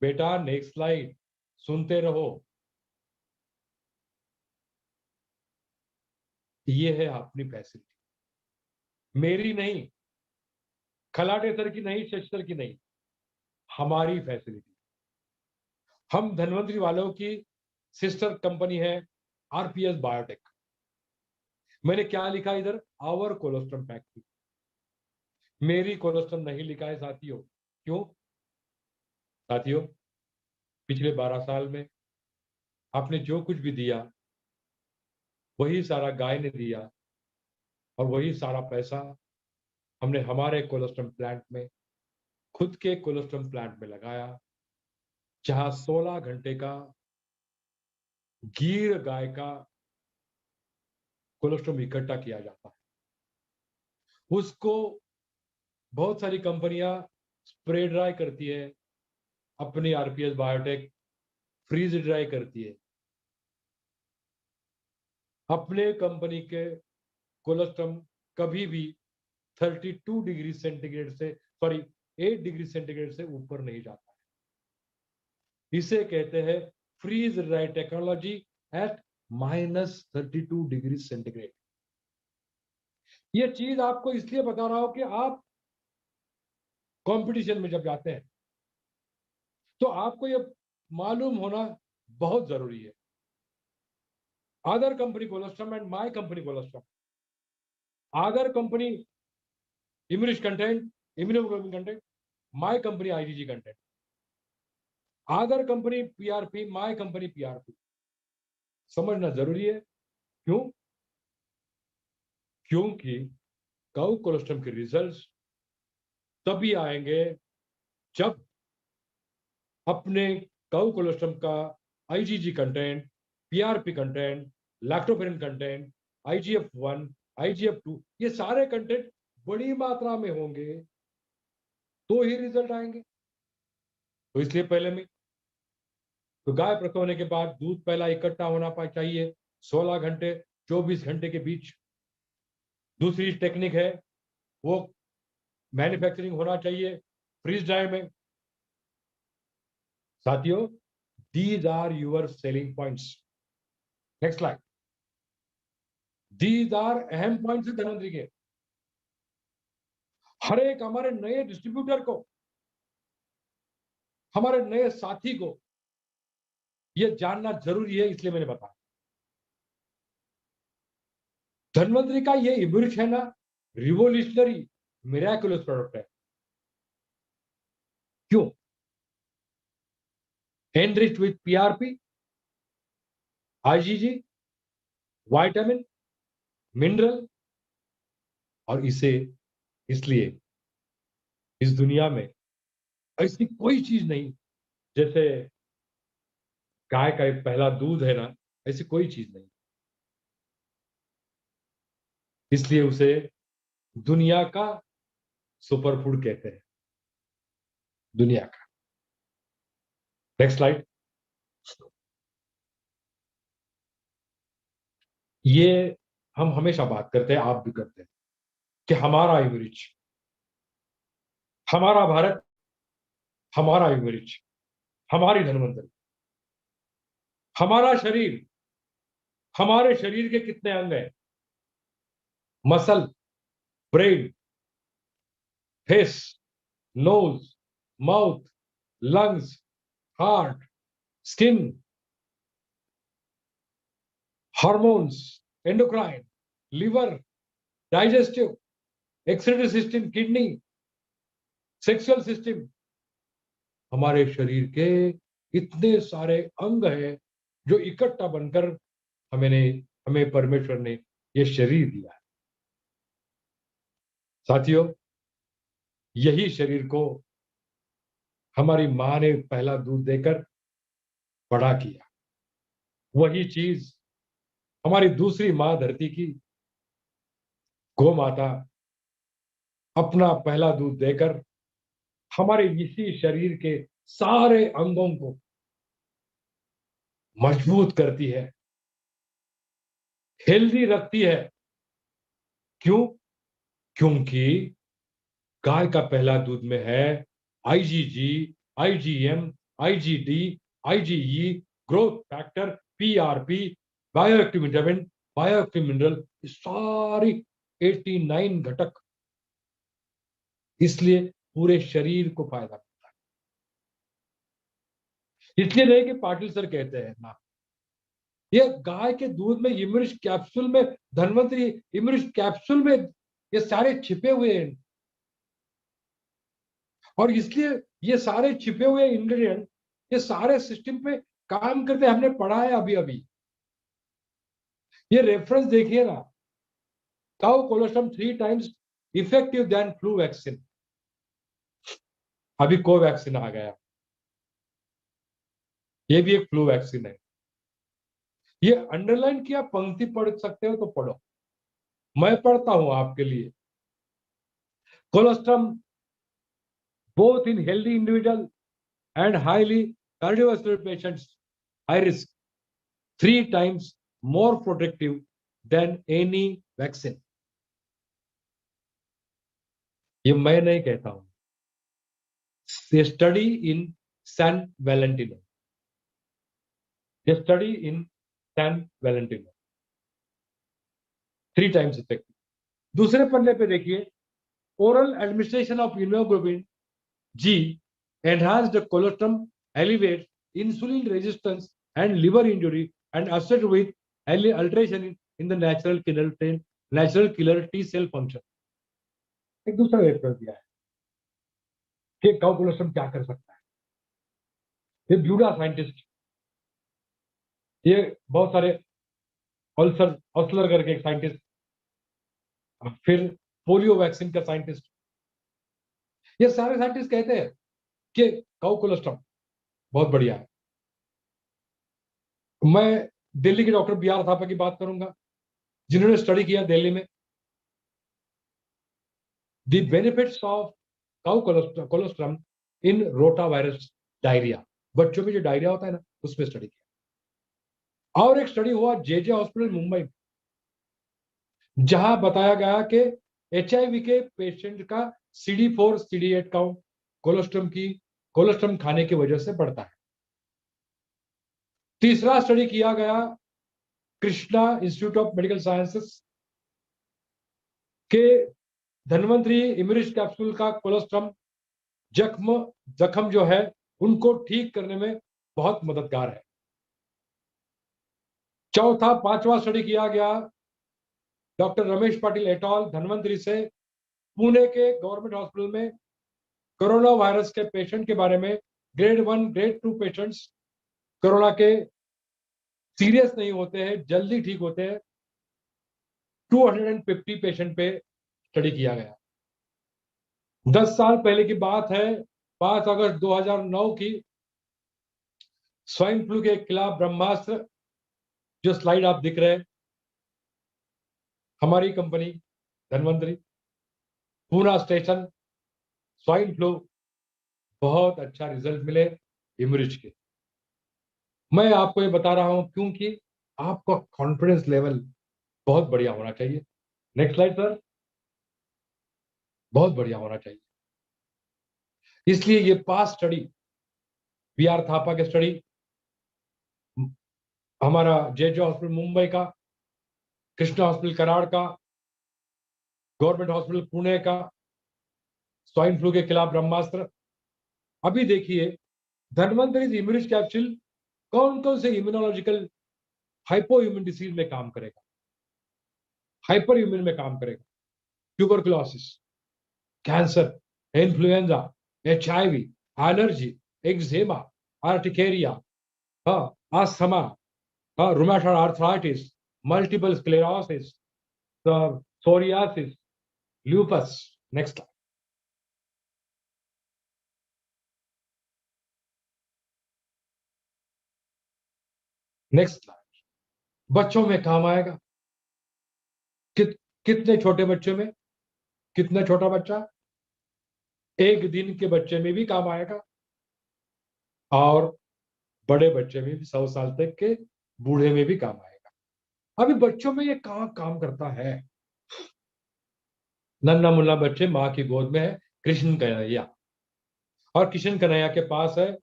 बेटा, नेक्स्ट स्लाइड, सुनते रहो। ये है अपनी फैसिलिटी, मेरी नहीं, खलाटे सर की नहीं, शशि सर की नहीं, हमारी फैसिलिटी। हम धनवंतरी वालों की सिस्टर कंपनी है आरपीएस बायोटेक। मैंने क्या लिखा इधर, आवर कोलोस्ट्रम फैक्ट्री। मेरी कोलोस्ट्रम नहीं लिखा है साथियों। क्यों साथियों? पिछले 12 साल में आपने जो कुछ भी दिया वही सारा गाय ने दिया, और वही सारा पैसा हमने हमारे कोलोस्ट्रम प्लांट में, खुद के कोलोस्ट्रम प्लांट में लगाया, जहां 16 घंटे का गीर गाय का कोलोस्ट्रम इकट्ठा किया जाता है। उसको बहुत सारी कंपनियां स्प्रे ड्राई करती है, अपनी आरपीएस बायोटेक फ्रीज ड्राई करती है। अपने कंपनी के कोलेस्ट्रम कभी भी 32 डिग्री सेंटीग्रेड से, सॉरी 8 डिग्री सेंटीग्रेड से ऊपर नहीं जाता है। इसे कहते हैं freeze dry technology at -32 degree centigrade. ये चीज आपको इसलिए बता रहा हूं कि आप कंपटीशन में जब जाते हैं तो आपको ये मालूम होना बहुत जरूरी है। Other company colostrum and my company colostrum, other company immunish content, immunoglobulin content, my company IgG content, other company PRP, my company PRP. समझना जरूरी है। क्यों? क्योंकि काउ कोलेस्ट्रम के रिजल्ट्स तभी आएंगे जब अपने काउ कोलेस्ट्रम का IgG content, PRP content, lactoferrin content, IGF 1, IGF 2, ये सारे कंटेंट बड़ी मात्रा में होंगे तो ही रिजल्ट आएंगे। तो इसलिए पहले में तो गाय प्रसव होने के बाद दूध पहला इकट्ठा होना चाहिए 16 घंटे 24 घंटे के बीच। दूसरी टेक्निक है वो मैन्युफैक्चरिंग होना चाहिए फ्रीज ड्राई में। साथियों, these are your selling points. Next slide. These are अहम पॉइंट्स है धनवंतरी के। हर एक हमारे नए डिस्ट्रीब्यूटर को, हमारे नए साथी को यह जानना जरूरी है, इसलिए मैंने बताया। धन्वंतरी का ये इम्यूनिट है ना, रिवोल्यूशनरी मिराकुलस प्रोडक्ट है। क्यों? Enriched with PRP, IgG, vitamin, mineral, और इसे इसलिए इस दुनिया में ऐसी कोई चीज नहीं, जैसे गाय का एक पहला दूध है ना, ऐसी कोई चीज नहीं, इसलिए उसे दुनिया का सुपर फूड कहते हैं, दुनिया का। Next slide. ये हम हमेशा बात करते हैं, आप भी करते हैं, कि हमारा इम्यूनिटी, हमारा भारत, हमारा इम्यूनिटी, हमारी धन्वंतरी, हमारा शरीर। हमारे शरीर के कितने अंग हैं? Muscle, brain, face, nose, mouth, lungs, heart, skin, hormones, endocrine, liver, digestive, excretory system, kidney, sexual system. हमारे शरीर के इतने सारे अंग हैं जो इकट्ठा बनकर हमें परमेश्वर ने ये शरीर दिया है। साथियों, यही शरीर को हमारी मां ने पहला दूध देकर बड़ा किया। वही चीज हमारी दूसरी मां धरती की गौ माता अपना पहला दूध देकर हमारे इसी शरीर के सारे अंगों को मजबूत करती है, हेल्दी रखती है। क्यों? क्योंकि गाय का पहला दूध में है IgG, IgM, IgD, IgE, growth factor, PRP, bioactive vitamin, bioactive mineral, सारी 89 घटक, इसलिए पूरे शरीर को फायदा करता है। इसलिए नहीं कि पाटिल सर कहते हैं ना, ये गाय के दूध में, इम्यूनिश कैप्सूल में, धन्वंतरी इम्यूनिश कैप्सूल में ये सारे छिपे हुए हैं। और इसलिए ये सारे छिपे हुए इंग्रेडिएंट ये सारे सिस्टम पे काम करते, हमने पढ़ा है अभी अभी। ये रेफरेंस देखिए ना, cow colostrum 3 times effective than flu vaccine. अभी कोवैक्सीन आ गया, ये भी एक फ्लू वैक्सीन है। ये अंडरलाइन किया पंक्ति पढ़ सकते हो तो पढ़ो, मैं पढ़ता हूं आपके लिए। Colostrum both in healthy individual and highly cardiovascular patients, high risk, 3 times more protective than any vaccine। ये मैं नहीं कहता हूं, ये स्टडी इन सैन वैलेंटिनो, ये study in San Valentino, 3 times effective. दूसरे पन्ने पे देखिए, oral administration of haemoglobin G enhanced colostrum elevates insulin resistance and liver injury and associated with alteration in the natural killer T cell function। एक दूसरा रेफरेंस दिया है कि काउ कोलोस्ट्रम क्या कर सकता है। ये ब्यूडा साइंटिस्ट, ये बहुत सारे ऑस्लर करके एक साइंटिस्ट, फिर पोलियो वैक्सीन का साइंटिस्ट, ये सारे साइंटिस्ट कहते हैं कि काउ कोलोस्ट्रम बहुत बढ़िया है। मैं दिल्ली के डॉक्टर बी आर थापा की बात करूंगा, जिन्होंने स्टडी किया दिल्ली में the benefits of cow colostrum in rota virus diarrhoea. बच्चों में जो डायरिया होता है ना, उसमें स्टडी किया। और एक स्टडी हुआ जेजे हॉस्पिटल मुंबई, जहां बताया गया कि एचआईवी के पेशेंट का CD4 CD8 काउंट कोलोस्ट्रम खाने की वजह से बढ़ता है। तीसरा स्टडी किया गया Krishna institute of medical sciences के धन्वंतरी इमरिश कैप्सूल का कोलेस्ट्रम जख्म जो है उनको ठीक करने में बहुत मददगार है। चौथा, पांचवा स्टडी किया गया डॉक्टर रमेश पाटिल एटॉल धन्वंतरी से पुणे के गवर्नमेंट हॉस्पिटल में कोरोना वायरस के पेशेंट के बारे में, ग्रेड 1 ग्रेड 2 पेशेंट्स कोरोना के सीरियस नहीं होते हैं, जल्दी ठीक होते हैं। 250 पेशेंट पे स्टडी किया गया। 10 साल पहले की बात है, 5 अगस्त 2009 की। स्वाइन फ्लू के खिलाफ ब्रह्मास्त्र, जो स्लाइड आप दिख रहे हैं, हमारी company Dhanvantari, Poona station, swine flu, बहुत अच्छा रिजल्ट मिले इमरिज के। मैं आपको ये बता रहा हूं क्योंकि आपका कॉन्फिडेंस लेवल बहुत बढ़िया होना चाहिए। Next slide sir. बहुत बढ़िया होना चाहिए, इसलिए ये पास स्टडी, बी आर थापा के स्टडी, हमारा जेजे हॉस्पिटल मुंबई का, कृष्णा हॉस्पिटल कराड़ का, गवर्नमेंट हॉस्पिटल पुणे का, स्वाइन फ्लू के खिलाफ ब्रह्मास्त्र। अभी देखिए धन्वंतरी इम्यूनिटी कैप्सूल कौन कौन से इम्यूनोलॉजिकल हाइपो इम्यून डिसीज में काम करेगा, हाइपर इम्यून में काम करेगा, tuberculosis, cancer, influenza, HIV, allergy, eczema, urticaria, asthma, rheumatoid arthritis, multiple sclerosis, psoriasis, lupus. Next, next बच्चों में काम आएगा। कितने छोटे बच्चों में, कितना छोटा बच्चा, एक दिन के बच्चे में भी काम आएगा, और बड़े बच्चे में भी, 100 साल तक के बूढ़े में भी काम आएगा। अभी बच्चों में ये कहाँ काम करता है? नन्ना मुन्ना बच्चे माँ की गोद में है, कृष्ण कन्हैया, और कृष्ण कन्हैया के पास है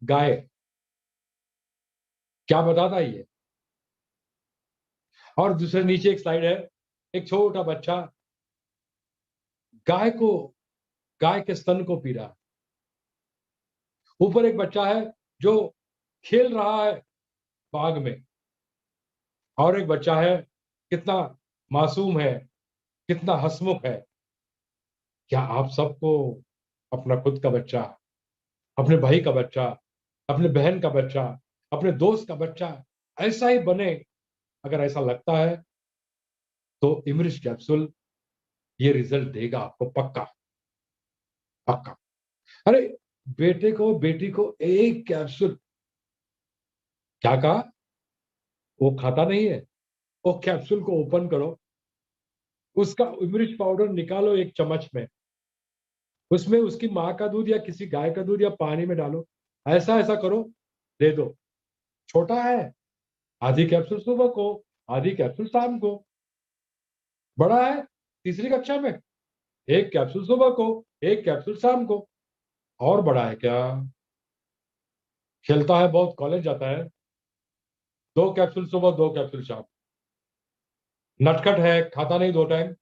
गाय। क्या बताता है ये? और दूसरे नीचे एक स्लाइड है, एक छोटा बच्चा गाय को, गाय के स्तन को पी रहा है। ऊपर एक बच्चा है जो खेल रहा है बाग में, और एक बच्चा है, कितना मासूम है, कितना हंसमुख है। क्या आप सबको अपना खुद का बच्चा, अपने भाई का बच्चा, अपने बहन का बच्चा, अपने दोस्त का बच्चा ऐसा ही बने? अगर ऐसा लगता है तो इमरिश कैप्सूल ये रिजल्ट देगा आपको, पक्का पक्का। अरे बेटे को, बेटी को एक कैप्सूल, क्या कहा, वो खाता नहीं है, वो कैप्सूल को ओपन करो, उसका इमरिश पाउडर निकालो एक चम्मच में, उसमें उसकी माँ का दूध या किसी गाय का दूध या पानी में डालो, ऐसा ऐसा करो, दे दो। छोटा है, आधी कैप्सूल सुबह को, आधी कैप्सूल शाम को। बड़ा है, तीसरी कक्षा में, एक कैप्सूल सुबह को, एक कैप्सूल शाम को। और बड़ा है क्या, खेलता है बहुत, कॉलेज जाता है, 2 कैप्सूल सुबह, 2 कैप्सूल शाम। नटखट है, खाता नहीं 2 टाइम,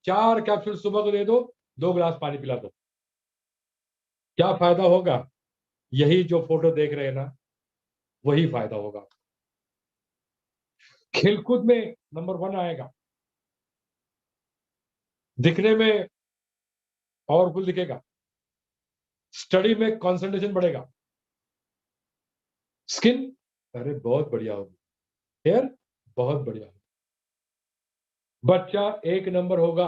4 कैप्सूल सुबह को दे दो, 2 गिलास पानी पिला दो। क्या फायदा होगा? यही जो फोटो देख रहे हैं ना, वही फायदा होगा। खेलकूद में नंबर 1 आएगा, दिखने में पावरफुल दिखेगा, स्टडी में कंसंट्रेशन बढ़ेगा, स्किन, अरे बहुत बढ़िया होगी, हेयर बहुत बढ़िया होगा, बच्चा एक नंबर होगा।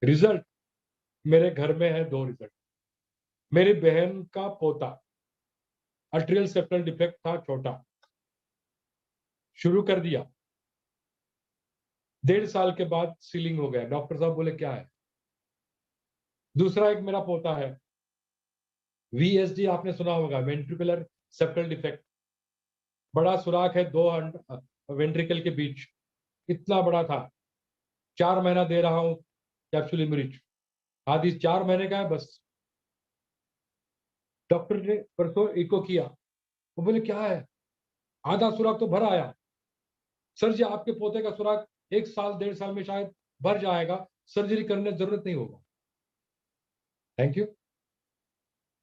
रिजल्ट मेरे घर में है 2 रिजल्ट। मेरी बहन का पोता, अट्रियल सेप्टल डिफेक्ट था, छोटा, शुरू कर दिया, 1.5 साल के बाद सीलिंग हो गया। डॉक्टर साहब बोले क्या है? दूसरा एक मेरा पोता है, VSD आपने सुना होगा, वेंट्रिकुलर सेप्टल डिफेक्ट, बड़ा सुराख है 2 वेंट्रिकल के बीच, इतना बड़ा था। 4 महीना दे रहा हूं कैप्सूल इमरिच, आधी 4 महीने का है बस। डॉक्टर ने परसों इको किया, वो बोले क्या है, आधा सुराख तो भर आया। सर जी आपके पोते का सुराख 1 साल 1.5 साल में शायद भर जाएगा, सर्जरी करने की जरूरत नहीं होगा। Thank you.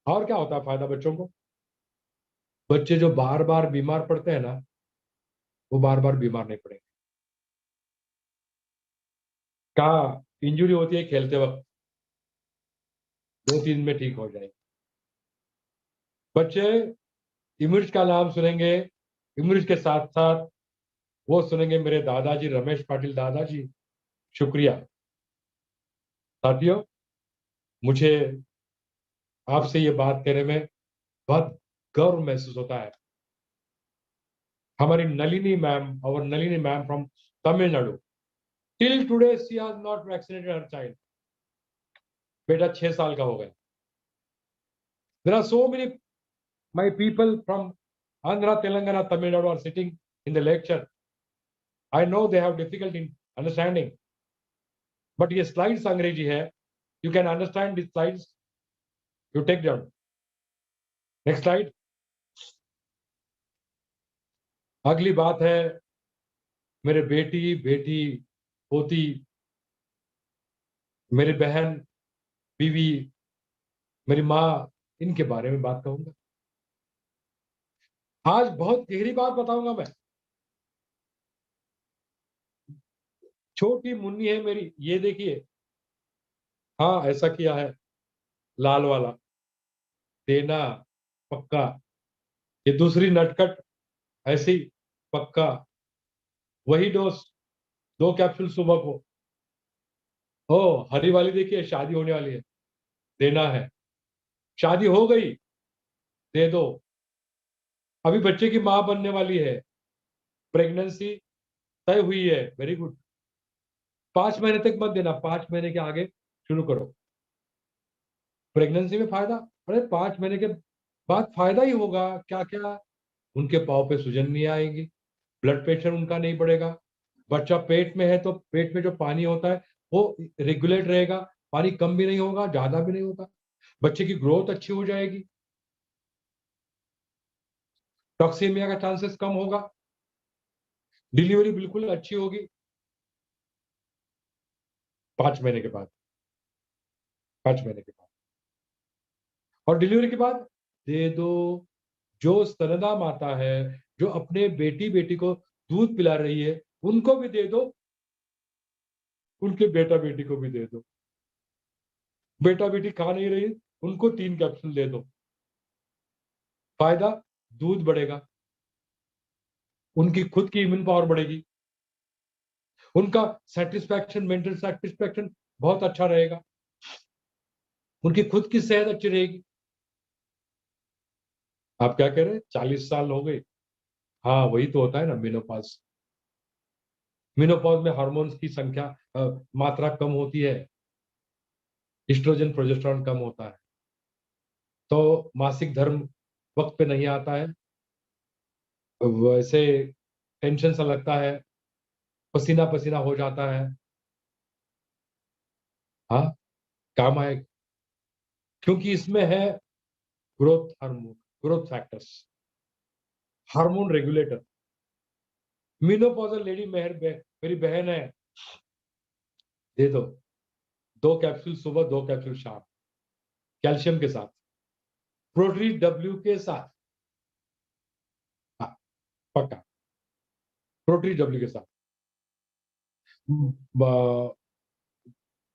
और क्या होता है फायदा बच्चों को? बच्चे जो बार बार बीमार पड़ते हैं ना, वो बार बार बीमार नहीं पड़ेंगे। कहा इंजरी होती है खेलते वक्त, 2-3 में ठीक हो जाएगी। बच्चे इमर्ज का नाम सुनेंगे, इमर्ज के साथ साथ वो सुनेंगे मेरे दादाजी रमेश पाटिल दादाजी, शुक्रिया। साथियों, मुझे आपसे ये बात कहने में बहुत गर्व महसूस होता है। हमारी नलिनी मैम, और Nalini ma'am from Tamil Nadu, till today she has not vaccinated her child. बेटा 6 साल का हो गया। There are so many my people from Andhra, Telangana, Tamil Nadu are sitting in the lecture. I know they have difficulty in understanding, but ये स्लाइड्स अंग्रेजी है, you can understand this slides, you take down. Next slide. अगली बात है मेरे बेटी, बेटी, पोती, मेरी बहन, बीवी, मेरी माँ, इनके बारे में बात कहूंगा। आज बहुत गहरी बात बताऊंगा मैं। छोटी मुन्नी है मेरी, ये देखिए। हाँ, ऐसा किया है, लाल वाला देना पक्का। ये दूसरी नटखट, ऐसी पक्का। वही डोज, 2 कैप्सूल सुबह को। ओ, हरी वाली देखिए, शादी होने वाली है, देना है। शादी हो गई, दे दो। अभी बच्चे की माँ बनने वाली है, प्रेगनेंसी तय हुई है, वेरी गुड। 5 महीने तक मत देना, 5 महीने के आगे शुरू करो। प्रेगनेंसी में फायदा, अरे 5 महीने के बाद फायदा ही होगा। क्या क्या? उनके पाँव पे सूजन नहीं आएगी, ब्लड प्रेशर उनका नहीं बढ़ेगा। बच्चा पेट में है तो पेट में जो पानी होता है वो रेगुलेट रहेगा, पानी कम भी नहीं होगा, ज्यादा भी नहीं होगा। बच्चे की ग्रोथ अच्छी हो जाएगी, टॉक्सीमिया का चांसेस कम होगा, डिलीवरी बिल्कुल अच्छी होगी 5 महीने के बाद। 5 महीने के बाद और डिलीवरी के बाद दे दो। जो स्तनदा माता है, जो अपने बेटी बेटी को दूध पिला रही है, उनको भी दे दो, उनके बेटा बेटी को भी दे दो। बेटा बेटी खा नहीं रही, उनको 3 कैप्सूल दे दो। फायदा, दूध बढ़ेगा, उनकी खुद की इम्यून पावर बढ़ेगी, उनका सेटिस्फैक्शन, मेंटल सेटिस्फैक्शन बहुत अच्छा रहेगा, उनकी खुद की सेहत अच्छी रहेगी। आप क्या कह रहे हैं, 40 साल हो गए? हाँ, वही तो होता है ना मेनोपॉज। मेनोपॉज में हार्मोन्स की संख्या, मात्रा कम होती है, एस्ट्रोजन प्रोजेस्टेरॉन कम होता है, तो मासिक धर्म वक्त पे नहीं आता है, वैसे टेंशन सा लगता है, पसीना पसीना हो जाता है। हाँ, काम आएगा, क्योंकि इसमें है growth hormone, growth factors, hormone regulator. Menopausal lady मेरी बहन है, दे दो। 2 कैप्सूल सुबह, 2 कैप्सूल शाम, कैल्शियम के साथ, प्रोटीन डब्ल्यू के साथ। हाँ, पक्का, प्रोटीन डब्ल्यू के साथ।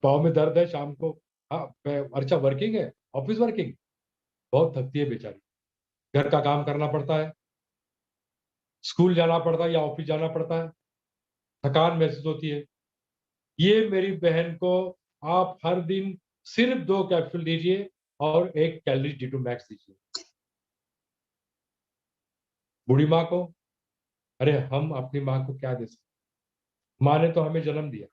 पाँव में दर्द है शाम को? हाँ, अच्छा, वर्किंग है, ऑफिस वर्किंग, बहुत थकती है बेचारी, घर का काम करना पड़ता है, स्कूल जाना पड़ता है या ऑफिस जाना पड़ता है, थकान महसूस होती है। ये मेरी बहन को आप हर दिन सिर्फ 2 कैप्सूल दीजिए और 1 कैलोरी G2 मैक्स दीजिए। बूढ़ी माँ को, अरे हम अपनी माँ को क्या दे सकते? माँ ने तो हमें जन्म दिया,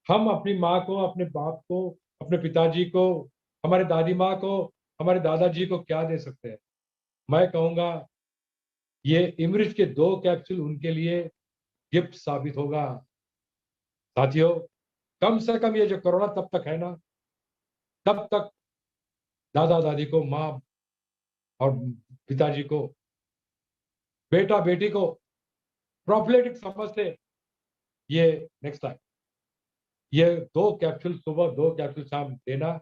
हम अपनी माँ को, अपने बाप को, अपने पिताजी को, हमारे दादी माँ को, हमारे दादाजी को क्या दे सकते हैं? मैं कहूंगा ये इमरिश के 2 कैप्सूल उनके लिए गिफ्ट साबित होगा। साथियों, कम से कम ये जो कोरोना तब तक है ना, तब तक दादा दादी को, माँ और पिताजी को, बेटा बेटी को प्रोफिलेटिक समझते। ये नेक्स्ट टाइम ये 2 कैप्सूल सुबह 2 कैप्सूल शाम देना,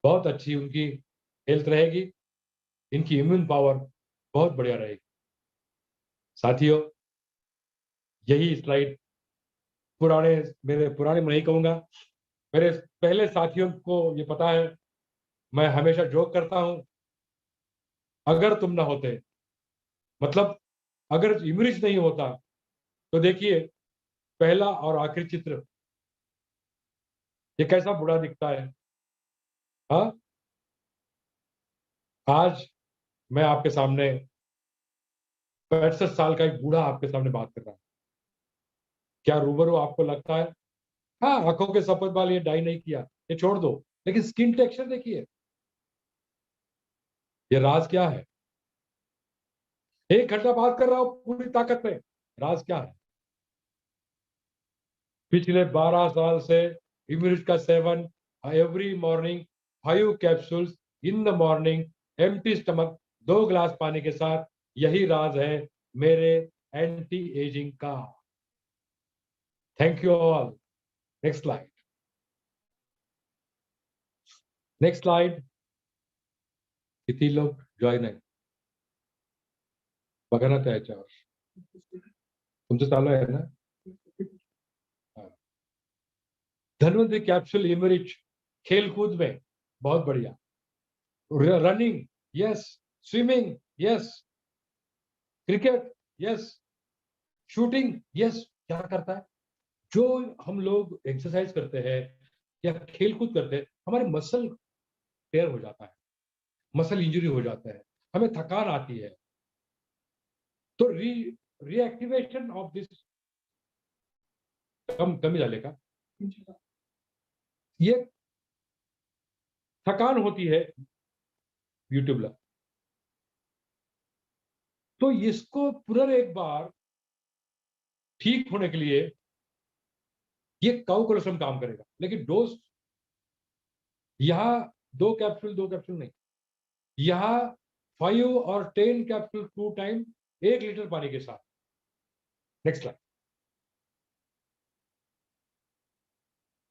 बहुत अच्छी उनकी हेल्थ रहेगी, इनकी इम्यून पावर बहुत बढ़िया रहेगी। साथियों, यही स्लाइड पुराने, मेरे पुराने मैं नहीं कहूंगा, मेरे पहले साथियों को ये पता है, मैं हमेशा जोक करता हूं, अगर तुम ना होते, मतलब अगर इमरिच नहीं होता, तो देखिए पहला और आखिरी चित्र ये कैसा बुरा दिखता है। हाँ, आज मैं आपके सामने 65 साल का एक बूढ़ा आपके सामने बात कर रहा हूं। क्या रूबरू आपको लगता है? हाँ, आंखों के सफेद बाल ये डाई नहीं किया, ये छोड़ दो, लेकिन स्किन टेक्सचर देखिए, ये राज क्या है? 1 घंटा बात कर रहा हूं पूरी ताकत में, राज क्या है? पिछले 12 साल से इम्यूनिट का seven, every morning 5 capsules in the morning, empty stomach, 2 गिलास पानी के साथ, यही राज है मेरे एंटी एजिंग का। Thank you all. Next slide, next slide. कितने लोग ज्वाइन है? बघा ना त्याच्यावर, तुमचं चालू आहे ना? हाँ। धन्वंतरी कैप्सूल इमरिच, खेल कूद में बहुत बढ़िया, running yes, swimming yes, cricket yes, shooting yes. क्या करता है? जो हम लोग एक्सरसाइज करते हैं या खेल कूद करते हैं, हमारे मसल टेयर हो जाता है, मसल इंजरी हो जाता है, हमें थकान आती है, तो रीएक्टिवेशन ऑफ दिस कमी झाले ये थकान होती है यूट्यूबला, तो इसको पुनः एक बार ठीक होने के लिए ये काउ कोलेस्ट्रॉल काम करेगा, लेकिन डोज यहाँ 2 कैप्सूल नहीं, यहाँ 5 और 10 कैप्सूल 2 टाइम, 1 लीटर पानी के साथ। Next slide,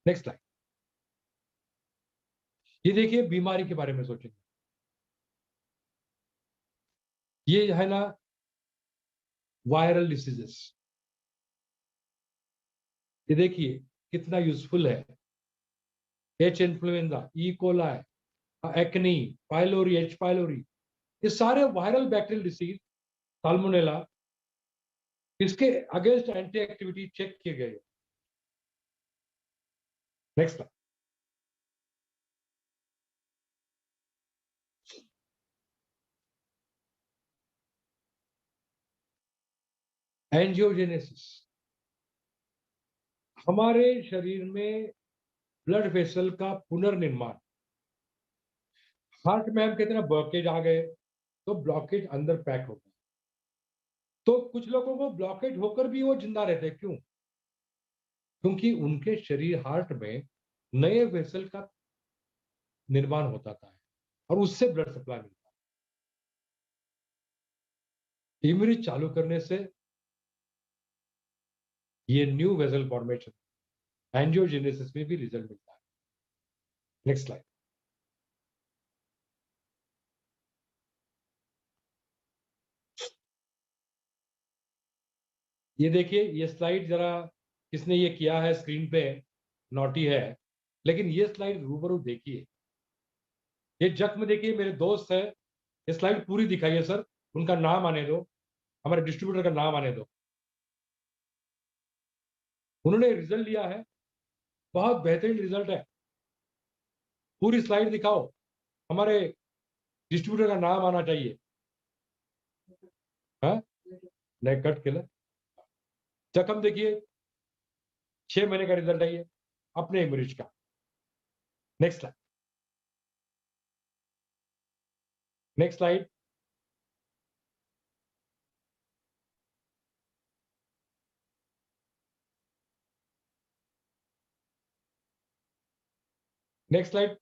next slide. ये देखिए बीमारी के बारे में सोचेंगे, ये है ना वायरल डिसीजेस, ये देखिए कितना यूजफुल है। H influenza, E coli, acne, pylori, H pylori, ये सारे वायरल बैक्टीरियल डिसीज, साल्मोनेला, इसके अगेंस्ट एंटी एक्टिविटी चेक किए गए। नेक्स्ट, एंजियोजेनेसिस, हमारे शरीर में ब्लड वेसल का पुनर्निर्माण। हार्ट में हम कहते हैं ब्लॉकेज आ गए, तो ब्लॉकेज अंदर पैक हो गया, तो कुछ लोगों को ब्लॉकेज होकर भी वो जिंदा रहते हैं, क्यों? क्योंकि उनके शरीर हार्ट में नए वेसल का निर्माण होता था और उससे ब्लड सप्लाई मिलता है। इम्यूनिटी चालू करने से ये न्यू वेसल फॉर्मेशन, एंजियोजेनेसिस में भी रिजल्ट मिलता है। नेक्स्ट स्लाइड, ये देखिए, ये स्लाइड जरा किसने ये किया है स्क्रीन पे, नोटी है, लेकिन ये स्लाइड रूबरू देखिए, ये जख्म देखिए, मेरे दोस्त है, ये स्लाइड पूरी दिखाइए सर, उनका नाम आने दो, हमारे डिस्ट्रीब्यूटर का नाम आने दो। उन्होंने रिजल्ट लिया है, बहुत बेहतरीन रिजल्ट है, पूरी स्लाइड दिखाओ, हमारे डिस्ट्रीब्यूटर का नाम आना चाहिए। हाँ, नहीं कट केलं, जख्म देखिए, 6 महीने का रिजल्ट है ये अपने मरीज का। Next slide, next slide, next slide.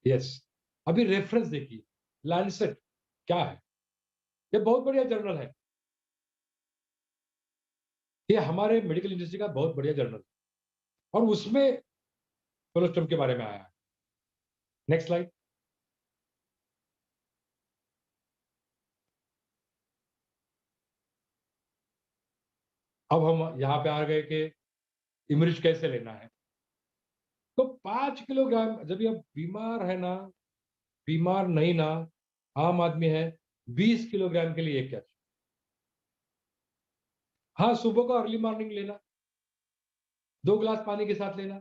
Yes, अभी रेफरेंस देखिए, लैंसेट क्या है, ये बहुत बढ़िया जर्नल है, ये हमारे मेडिकल इंडस्ट्री का बहुत बढ़िया जर्नल और उसमें कोलोस्ट्रम के बारे में आया है। Next slide. अब हम यहाँ पे आ गए कि इमरिज कैसे लेना है। तो 5 किलोग्राम, जब ये बीमार है ना, बीमार नहीं ना, आम आदमी है, 20 किलोग्राम के लिए एक कैप्सूल। हाँ, सुबह को अर्ली मॉर्निंग लेना, 2 गिलास पानी के साथ लेना।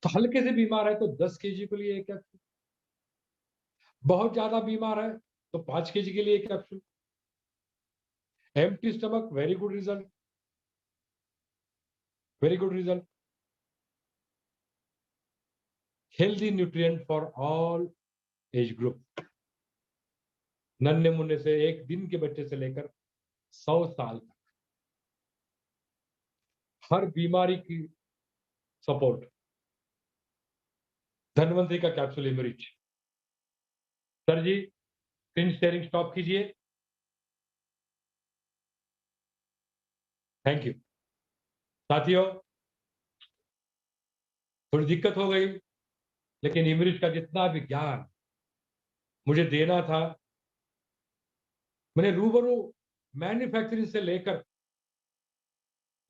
तो हल्के से बीमार है तो 10 kg के लिए एक कैप्सूल, बहुत ज्यादा बीमार है तो 5 kg के लिए एक capsule. Empty stomach, very good result, very good result. Healthy nutrient for all age group, नन्हे मुन्ने से एक दिन के बच्चे से लेकर 100 साल तक, हर बीमारी की सपोर्ट। धनवंतरी का कैप्सूल इमरिच। सर जी, स्क्रीन शेयरिंग स्टॉप कीजिए। Thank you. साथियों, थोड़ी दिक्कत हो गई, लेकिन इमरिच का जितना भी ज्ञान मुझे देना था, मैंने रूबरू मैन्युफैक्चरिंग से लेकर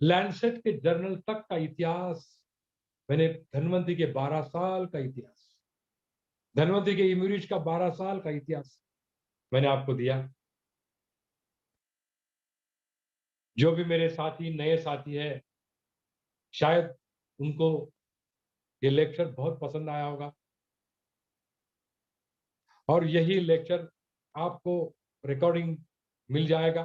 लैंडसेट के जर्नल तक का इतिहास, मैंने धनवंतरी के 12 साल का इतिहास, धनवंतरी के इमरिच का 12 साल का इतिहास मैंने आपको दिया। जो भी मेरे साथी, नए साथी है, शायद उनको ये लेक्चर बहुत पसंद आया होगा और यही लेक्चर आपको रिकॉर्डिंग मिल जाएगा,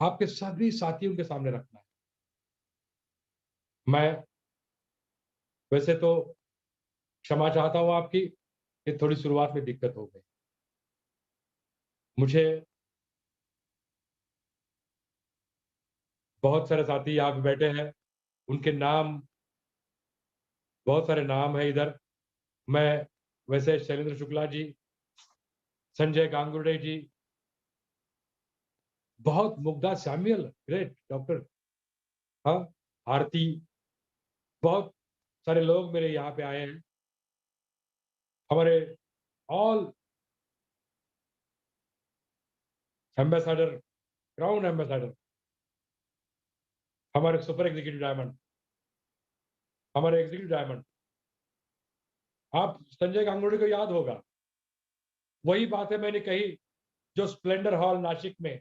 आपके सभी साथियों के सामने रखना है। मैं वैसे तो क्षमा चाहता हूं आपकी कि थोड़ी शुरुआत में दिक्कत हो गई। मुझे बहुत सारे साथी यहाँ पे बैठे हैं, उनके नाम, बहुत सारे नाम है इधर। मैं वैसे शैलेंद्र शुक्ला जी, संजय गांगुर्डे जी, बहुत मुग्धा सैमुअल, ग्रेट डॉक्टर, हाँ, आरती, बहुत सारे लोग मेरे यहाँ पे आए हैं। हमारे ऑल एम्बेसडर, क्राउन एम्बेसडर, हमारे सुपर एग्जीक्यूटिव डायमंड, हमारे एग्जीक्यूटिव डायमंड। आप संजय गांगुर्डे को याद होगा, वही बातें मैंने कही जो स्प्लेंडर हॉल नासिक में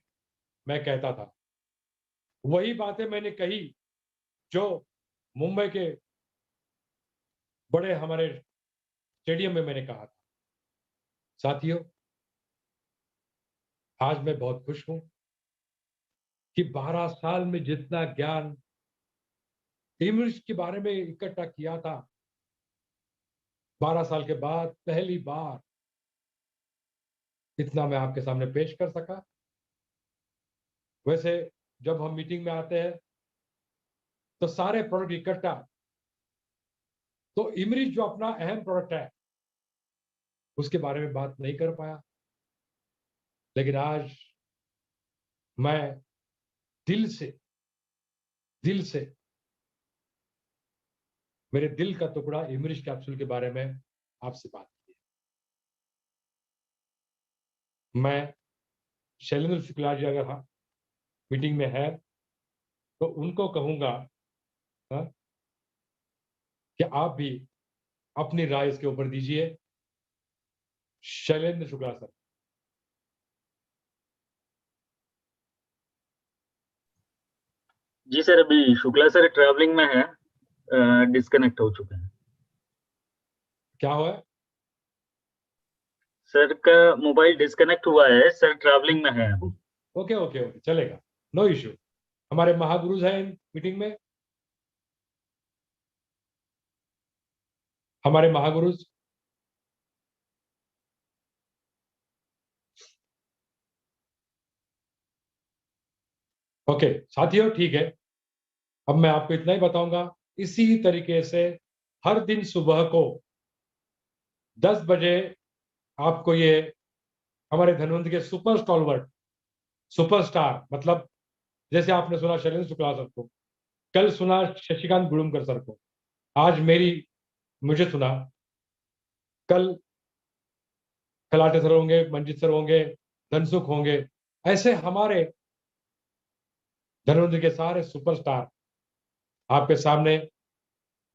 मैं कहता था, वही बातें मैंने कही जो मुंबई के बड़े हमारे स्टेडियम में मैंने कहा था। साथियों, आज मैं बहुत खुश हूं कि 12 साल में जितना ज्ञान इमरिच के बारे में इकट्ठा किया था, 12 साल के बाद पहली बार इतना मैं आपके सामने पेश कर सका। वैसे जब हम मीटिंग में आते हैं तो सारे प्रोडक्ट इकट्ठा, तो इमरिच जो अपना अहम प्रोडक्ट है उसके बारे में बात नहीं कर पाया, लेकिन आज मैं दिल से, दिल से, मेरे दिल का टुकड़ा इमरिच कैप्सूल के बारे में आपसे बात की। मैं शैलेंद्र शुक्ला जी अगर हाँ मीटिंग में है तो उनको कहूंगा, हाँ, कि आप भी अपनी राय इसके ऊपर दीजिए। शैलेंद्र शुक्ला सर। जी सर, अभी शुक्ला सर ट्रैवलिंग में है, डिस्कनेक्ट हो चुके हैं। क्या हुआ है? सर का मोबाइल डिस्कनेक्ट हुआ है, सर ट्रैवलिंग में है अभी। ओके ओके ओके, चलेगा, नो इश्यू। हमारे महागुरुज हैं मीटिंग में, हमारे महागुरुज। ओके साथियों, ठीक है, अब मैं आपको इतना ही बताऊंगा। इसी तरीके से हर दिन सुबह को 10 बजे आपको ये हमारे धनवंतरी के सुपर स्टॉलवर्ट सुपरस्टार, मतलब जैसे आपने सुना शैलेंद्र शुक्ला सर को, कल सुना शशिकांत गुड़ुमकर सर को, आज मुझे सुना, कल खलाटे सर होंगे, मंजित सर होंगे, धनसुख होंगे। ऐसे हमारे धर्मेंद्र के सारे सुपरस्टार आपके सामने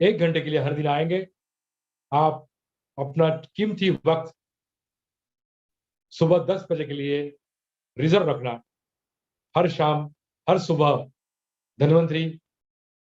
1 घंटे के लिए हर दिन आएंगे। आप अपना कीमती वक्त सुबह 10 बजे के लिए रिजर्व रखना। हर शाम, हर सुबह धन्वंतरी